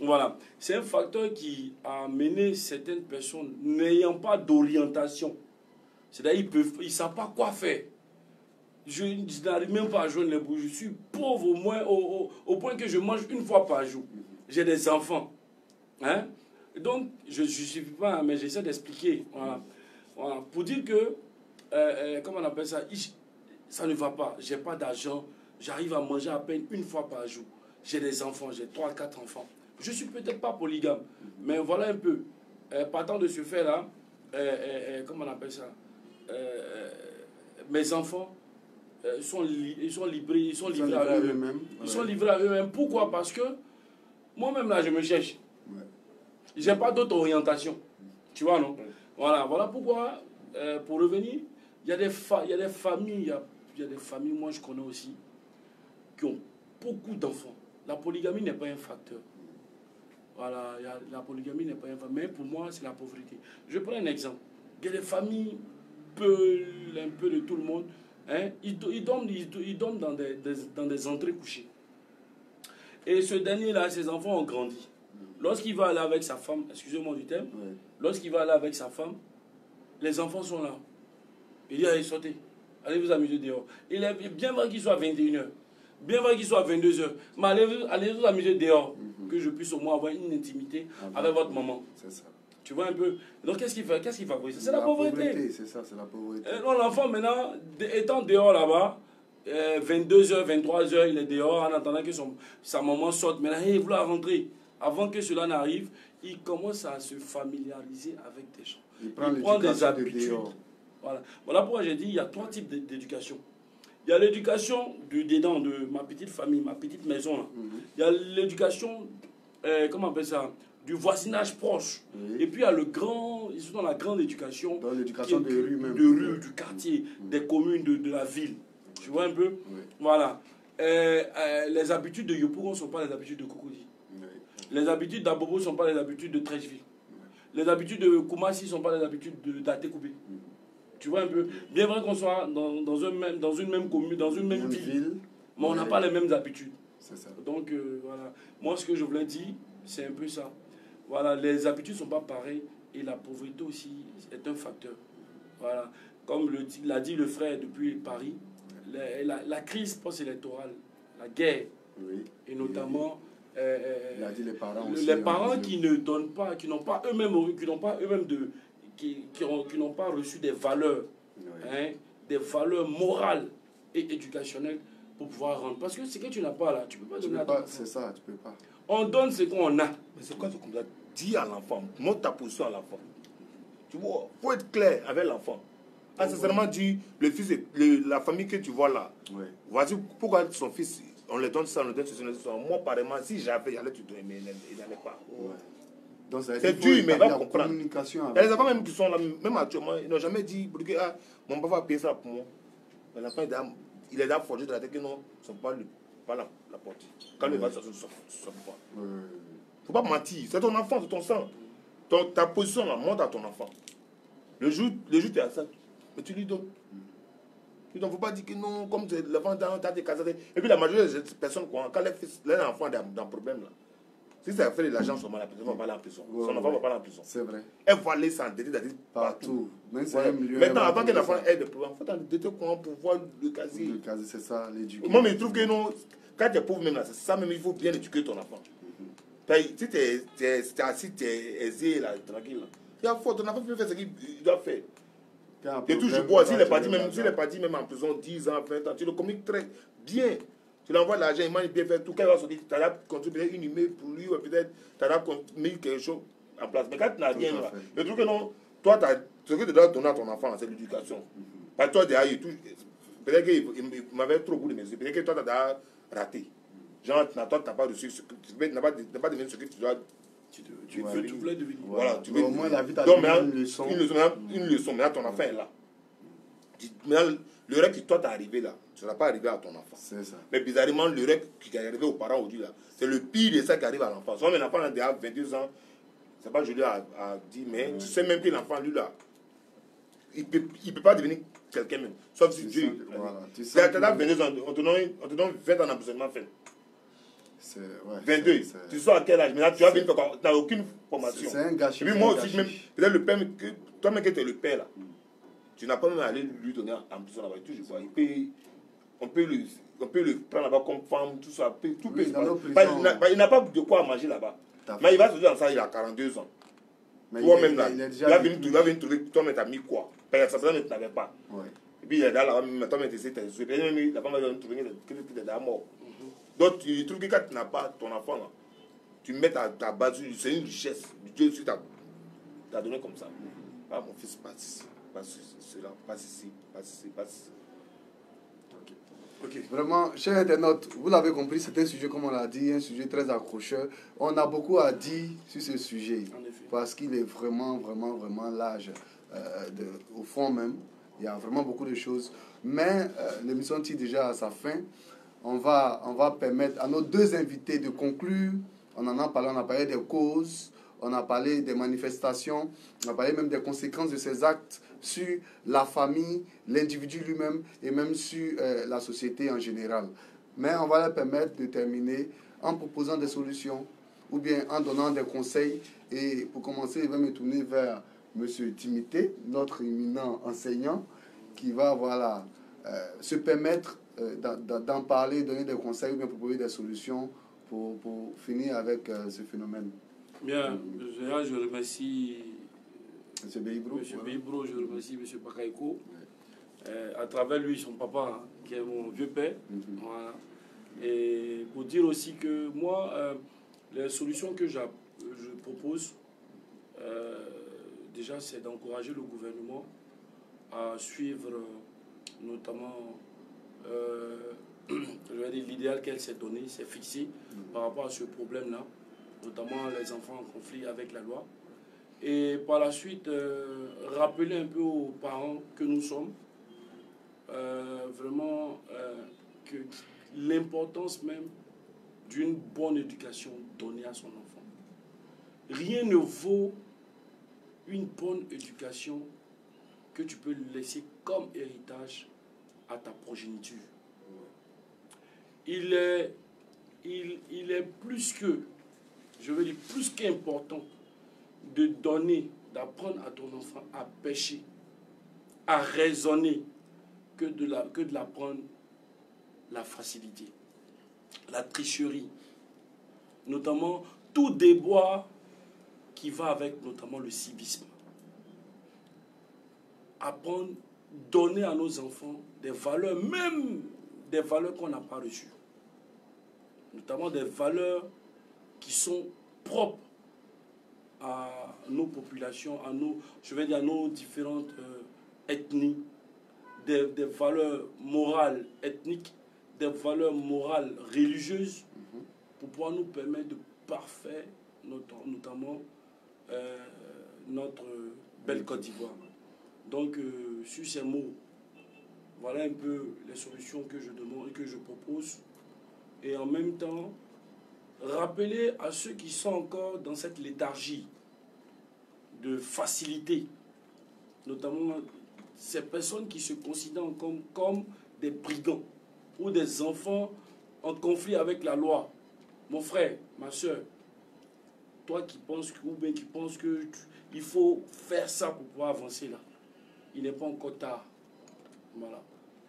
Voilà. C'est un facteur qui a mené certaines personnes n'ayant pas d'orientation. C'est-à-dire ils ne savent pas quoi faire. Je n'arrive même pas à joindre les bouts. Je suis pauvre au moins au point que je mange une fois par jour. J'ai des enfants. Hein? Donc, je ne suis pas, mais j'essaie d'expliquer. Voilà. Voilà. Pour dire que, comment on appelle ça, ça ne va pas. Je n'ai pas d'argent. J'arrive à manger à peine une fois par jour. J'ai des enfants, j'ai 3 à 4 enfants. Je ne suis peut-être pas polygame, mais voilà un peu. Partant de ce fait-là, comment on appelle ça, mes enfants ils sont livrés à eux-mêmes. Ils sont livrés à eux-mêmes. Pourquoi? Parce que moi-même, là, je me cherche. Je n'ai pas d'autre orientation. Tu vois, non? Voilà pourquoi, pour revenir, il y a des familles, moi je connais aussi, qui ont beaucoup d'enfants. La polygamie n'est pas un facteur. Voilà, la polygamie n'est pas un facteur. Mais pour moi, c'est la pauvreté. Je prends un exemple. Il y a des familles, un peu de tout le monde, hein, ils dorment dans des entrées couchées. Et ce dernier-là, ses enfants ont grandi. Lorsqu'il va aller avec sa femme, excusez-moi du terme, lorsqu'il va aller avec sa femme, les enfants sont là. Il dit, allez, sortez, allez vous amuser dehors. Il est bien vrai qu'il soit à 21h, bien vrai qu'il soit à 22h, mais allez vous amuser dehors, que je puisse au moins avoir une intimité avec votre maman. C'est ça. Tu vois un peu. Donc qu'est-ce qu'il fait? Qu'est-ce qu'il favorise? C'est la pauvreté. C'est ça, c'est la pauvreté. L'enfant maintenant, étant dehors là-bas, 22h, 23h, il est dehors en attendant que sa maman sorte. Maintenant, il veut rentrer. Avant que cela n'arrive, il commence à se familiariser avec des gens. Il prend des habitudes. Voilà pourquoi j'ai dit il y a 3 types d'éducation. Il y a l'éducation du dedans de ma petite famille, ma petite maison. Là. Il y a l'éducation, comment on appelle ça, du voisinage proche. Et puis il y a ils sont dans la grande éducation. Dans l'éducation de rue même. De rue, du quartier, des communes, de la ville. Tu vois un peu? Voilà. Les habitudes de Yopougon ne sont pas les habitudes de Cocody. Les habitudes d'Abobo ne sont pas les habitudes de Trècheville. Les habitudes de Koumassi ne sont pas les habitudes d'Atekoubé. Tu vois un peu? Bien vrai qu'on soit dans une même commune, dans une même ville, mais on n'a pas les mêmes habitudes. C'est ça. Donc, voilà. Moi, ce que je voulais dire, c'est un peu ça. Voilà, les habitudes ne sont pas pareilles et la pauvreté aussi est un facteur. Voilà. Comme l'a dit le frère depuis Paris, la crise post-électorale, la guerre, et notamment... il a dit les parents aussi, les parents qui ne donnent pas, qui n'ont pas eux-mêmes qui n'ont pas reçu des valeurs, des valeurs morales et éducationnelles pour pouvoir rendre. Parce que ce que tu n'as pas là, tu ne peux pas donner à ton enfant. C'est ça, tu peux pas. On donne ce qu'on a. Mais c'est quoi ce qu'on doit dire à l'enfant? Montre ta position à l'enfant. Tu vois, il faut être clair avec l'enfant. Sincèrement dit, le fils, la famille que tu vois là, voici pourquoi son fils, on lui donne ça, on lui donne ceci, moi, apparemment, si j'avais, j'allais te donner, mais il n'allait pas. C'est dur, mais il va comprendre. Il y a les enfants même qui sont là, même actuellement, ils n'ont jamais dit, mon papa va payer ça pour moi. Mais l'enfant, il est là forgé de la tête que non, son papa ne peut pas la porter. Quand il va sur son papa. Il ne faut pas mentir. C'est ton enfant, c'est ton sang. Ta position là, montre à ton enfant. Le jour tu es à ça, mais tu lui donnes. Il ne faut pas dire que non, comme l'enfant t'as des casades. Et puis la majorité des personnes, quand les enfants sont dans un problème là, si ça fait de l'argent seulement, la personne va pas aller en prison. Son enfant va pas aller en prison. C'est vrai. Elle va aller s'endetter partout. Maintenant, avant qu'un enfant ait des problèmes, il faut t'endetter pour voir le casier. Le casier, c'est ça, l'éducation. Moi, je trouve que non, quand tu es pauvre même là, c'est ça même, il faut bien éduquer ton enfant. Si tu es assis, tu es aisé là, tranquille là. Il y a faute, ton enfant peut faire ce qu'il doit faire. Et toujours bon, s'il est parti même en prison 10 ans, 20 ans, tu le communiques très bien. Tu l'envoies l'argent, il mange bien faire tout. Quand il va sortir, tu as construit peut-être une email pour lui, ou peut-être tu as mis quelque chose en place. Mais quand tu n'as rien, là, je trouve que non, toi, ce que tu dois donner à ton enfant, c'est l'éducation. Parce que toi, derrière, peut-être qu'il m'avait trop goût de mes yeux, peut-être que toi, tu as raté. Genre, toi, tu n'as pas reçu ce que tu n'as pas devenu ce que tu dois. Tu voulais devenir. Voilà, tu veux. Au moins, la vie t'a donné une leçon. Une leçon, maintenant ton enfant est là. Maintenant, le rêve qui toi t'est arrivé là, ça ne va pas arriver à ton enfant. C'est ça. Mais bizarrement, le rêve qui est arrivé aux parents aujourd'hui là, c'est le pire de ça qui arrive à l'enfant. Soit un enfant a déjà 22 ans, c'est pas joli à dire, mais tu sais même que l'enfant, lui là, il peut pas devenir quelqu'un même. Sauf si Dieu. Voilà. Tu as 22 ans, on te donne 20 ans d'emprisonnement fait. 22. Tu sors à quel âge? Maintenant, tu n'as aucune formation. C'est un gâchis. Et puis moi aussi, même, peut-être le père, toi-même que tu es le père là, tu n'as pas même à aller lui donner en prison là-bas. On peut le prendre là-bas comme femme, tout ça. Tout peut se passer. Il n'a pas de quoi manger là-bas. Mais il va se dire dans ça, il a 42 ans. Toi-même là, il va venir trouver, toi-même t'as mis quoi? Parce que ça ne t'avait pas. Et puis il est là, toi-même tu essaies de te la femme va venir trouver que tu es mort. Donc, tu trouves que quand tu n'as pas ton enfant, là, tu mets ta base, c'est une richesse. Dieu aussi t'a donné comme ça. Ah, mon fils, passe ici, passe cela, passe ici, passe ici, passe ici. Okay. Vraiment, chers internautes, vous l'avez compris, c'est un sujet, comme on l'a dit, un sujet très accrocheur. On a beaucoup à dire sur ce sujet, parce qu'il est vraiment, vraiment, vraiment large. Au fond même, il y a vraiment beaucoup de choses. Mais l'émission tire déjà à sa fin. On va permettre à nos deux invités de conclure. On en a parlé, on a parlé des causes, on a parlé des manifestations, on a parlé même des conséquences de ces actes sur la famille, l'individu lui-même et même sur la société en général. Mais on va leur permettre de terminer en proposant des solutions ou bien en donnant des conseils. Et pour commencer, je vais me tourner vers M. Timité, notre éminent enseignant, qui va se permettre d'en parler, donner des conseils ou bien proposer des solutions pour finir avec ce phénomène. Bien, je remercie M. Beibro. Je remercie M. Bakaïko. À travers lui, son papa, qui est mon vieux père. Voilà. Et pour dire aussi que moi, les solutions que je propose, déjà, c'est d'encourager le gouvernement à suivre notamment l'idéal qu'elle s'est donné, s'est fixé par rapport à ce problème-là, notamment les enfants en conflit avec la loi. Et par la suite, rappeler un peu aux parents que nous sommes, vraiment que l'importance même d'une bonne éducation donnée à son enfant. Rien ne vaut une bonne éducation que tu peux laisser comme héritage à ta progéniture. Il est plus que, je veux dire, plus qu'important de donner, d'apprendre à ton enfant à pêcher, à raisonner, que de l'apprendre la facilité, la tricherie, notamment tout déboire qui va avec notamment le civisme. Apprendre, donner à nos enfants des valeurs, même des valeurs qu'on n'a pas reçues. Notamment des valeurs qui sont propres à nos populations, à nos différentes ethnies, des valeurs morales ethniques, des valeurs morales religieuses, pour pouvoir nous permettre de parfaire notamment notre belle Côte d'Ivoire. Donc, sur ces mots, Voilà un peu les solutions que je demande et que je propose. Et en même temps, rappeler à ceux qui sont encore dans cette léthargie de facilité, notamment ces personnes qui se considèrent comme des brigands ou des enfants en conflit avec la loi. Mon frère, ma soeur, toi qui penses qu'il faut faire ça pour pouvoir avancer là, il n'est pas encore tard. Voilà.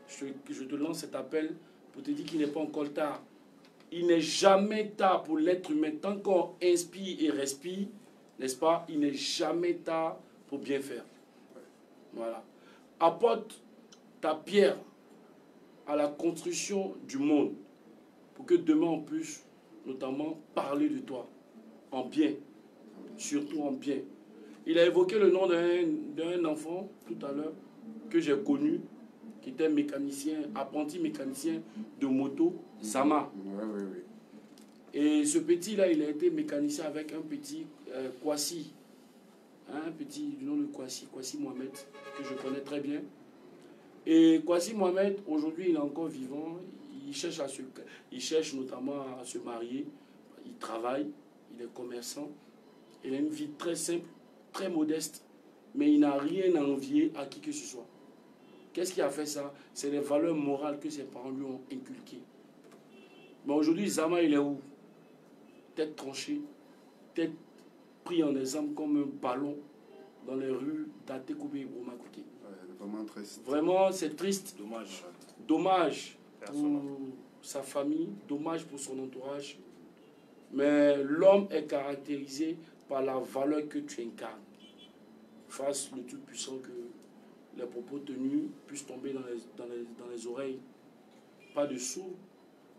Je te lance cet appel pour te dire qu'il n'est pas encore tard. Il n'est jamais tard pour l'être humain. Tant qu'on inspire et respire, n'est-ce pas? Il n'est jamais tard pour bien faire. Voilà. Apporte ta pierre à la construction du monde pour que demain on puisse notamment parler de toi en bien, surtout en bien. Il a évoqué le nom d'un enfant tout à l'heure que j'ai connu, qui était mécanicien, apprenti mécanicien de moto, Zama. Oui. Et ce petit-là, il a été mécanicien avec un petit Kwasi. Un petit du nom de Kwasi Mohamed, que je connais très bien. Et Kwasi Mohamed, aujourd'hui, il est encore vivant. Il cherche notamment à se marier. Il travaille, il est commerçant. Il a une vie très simple, très modeste. Mais il n'a rien à envier à qui que ce soit. Qu'est-ce qui a fait ça? C'est les valeurs morales que ses parents lui ont inculquées. Mais aujourd'hui, Zama, il est où? Tête tranchée, tête pris en exemple comme un ballon dans les rues d'Atekoube et Bromakoté. Vraiment triste. Vraiment, c'est triste. Dommage. Dommage pour sa famille, dommage pour son entourage. Mais l'homme est caractérisé par la valeur que tu incarnes. Face le Tout-Puissant, que les propos tenus puissent tomber dans les oreilles. Pas de sourds,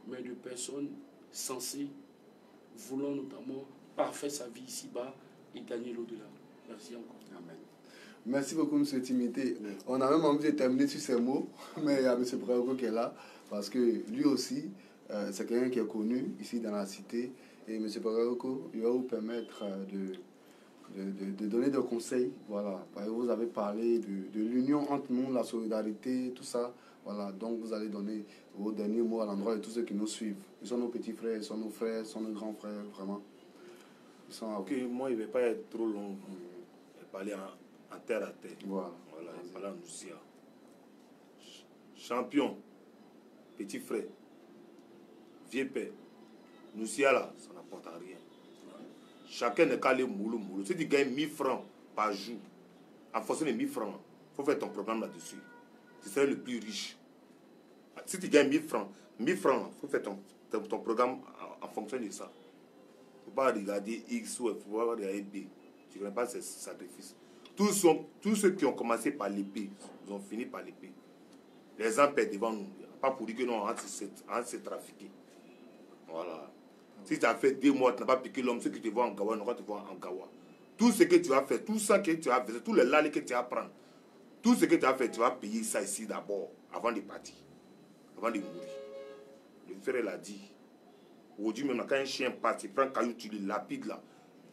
mais de personnes sensées, voulant notamment parfaire sa vie ici-bas et gagner l'au-delà. Merci encore. Amen. Merci beaucoup, M. Timité. On a même envie de terminer sur ces mots, mais il y a M. Préoko qui est là, parce que lui aussi, c'est quelqu'un qui est connu ici dans la cité. Et M. Préoko, il va vous permettre de donner des conseils. Voilà. Vous avez parlé de l'union entre nous, la solidarité, tout ça. Voilà. Donc, vous allez donner vos derniers mots à l'endroit de tous ceux qui nous suivent. Ils sont nos petits frères, ils sont nos frères, ils sont nos grands frères, vraiment. Ils sont Ok, moi, il ne va pas être trop long. Je vais parler en terre à terre. Voilà. Voilà, je vais parler en Noussia. Champion, petit frère, vieux père. Noussia, là, ça n'apporte à rien. Chacun n'est qu'à aller moulou. Si tu gagnes 1000 francs par jour, en fonction de 1000 francs, il faut faire ton programme là-dessus. Tu serais le plus riche. Si tu gagnes 1000 francs, il faut faire ton programme en fonction de ça. Il ne faut pas regarder X ou il ne faut pas regarder B. Tu ne connais pas ces sacrifices. Tous ceux qui ont commencé par l'épée, ils ont fini par l'épée. Les uns perdent devant nous. Pas pour dire que non, on s'est trafiqué. Voilà. Si tu as fait 2 mois, tu n'as pas piqué l'homme, ceux qui te voient en Gawa, n'ont pas te voir en Gawa. Tout ce que tu as fait, tout ça que tu as fait, tous les lalés que tu vas prendre, tout ce que tu as fait, tu vas payer ça ici d'abord, avant de partir, avant de mourir. Le frère l'a dit. Aujourd'hui, même quand un chien passe, tu prends un caillou, tu le lapides là.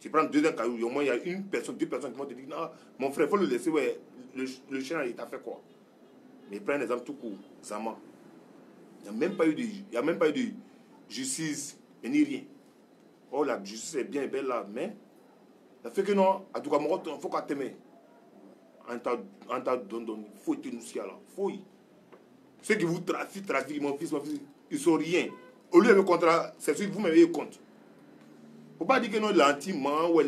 Tu prends 2 cailloux, au moins il y a 1 personne, 2 personnes qui vont te dire, non, mon frère, il faut le laisser, ouais, le chien, il t'a fait quoi? Mais prends un exemple tout court, Zama. Il n'y a même pas eu de justice, ni rien. Oh, la justice est bien belle là, mais ça fait que non, à tout cas, il faut qu'on t'aime. En ta donne, il faut être nous là. Faut. Ceux qui vous trafiquent, mon fils, ils sont rien. Au lieu de contrat, c'est sûr que vous m'avez compte. Faut pas dire que non, l'anti-man, ou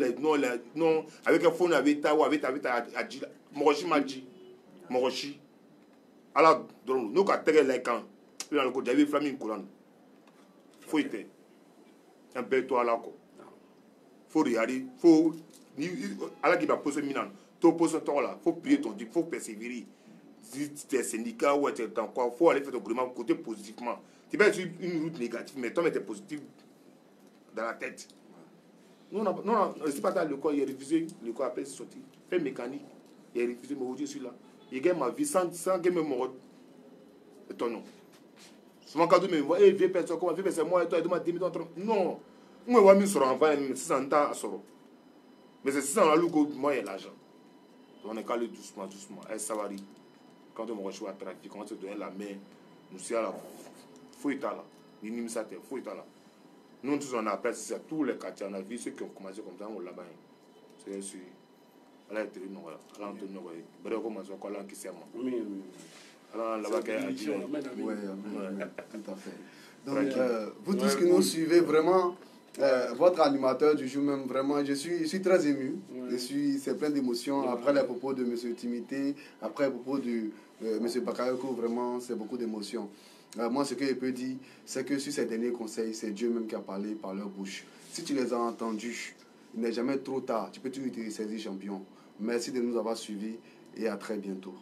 non, avec un phone avec ta, ou avec Adji, Morochi m'a dit. Morochi. Alors, nous, quand tu es là, quand tu as le côté, j'avais flammé une couronne. Faut y être. Un bel toit là, quoi. Faut regarder, faut. Alors qu'il va poser minan, tu poses ton là, faut prier ton Dieu, faut persévérer. Si tu es syndicat ou tu es dans quoi, faut aller faire ton gouvernement côté positivement. Tu vas sur une route négative, mais toi, tu es positif dans la tête. Non, c'est pas dans le corps, il a refusé, le corps après sorti. Fait mécanique, il a refusé, mais aujourd'hui, je suis là. Il gagne ma vie sans que me morde. Et ton nom. Souvent, quand tu me vois, vieux personne, comment vieux personne, moi et toi, il demande 10 000 $. Non. Moi, je suis en vain, 600 ans à soro. Mais c'est 600 là, moi, il y a l'argent. On est calé doucement. Ça va aller. quand on reçoit le trafic, on se donne la main, nous sommes là, fouille-ta là, l'inimité, fouille-ta là. Nous tous on appelle ça, tous les quartiers, on a vu ceux qui ont commencé comme ça, on l'a bas. C'est sûr. Elle a été une nouvelle, elle a été une nouvelle. Bref, comment ça, quoi, là, qui s'aime. Oui. Alors là-bas, qui a dit. Oui, tout à fait. Donc, vous tous qui nous suivez, vraiment, votre animateur du jour même, vraiment, je suis très ému. C'est plein d'émotions. Après les propos de M. Timité, après les propos de M. Bakayoko, vraiment, c'est beaucoup d'émotions. Moi, ce que je peux dire, c'est que sur ces derniers conseils, c'est Dieu même qui a parlé par leur bouche. Si tu les as entendus, il n'est jamais trop tard. Tu peux toujours te saisir champion. Merci de nous avoir suivis et à très bientôt.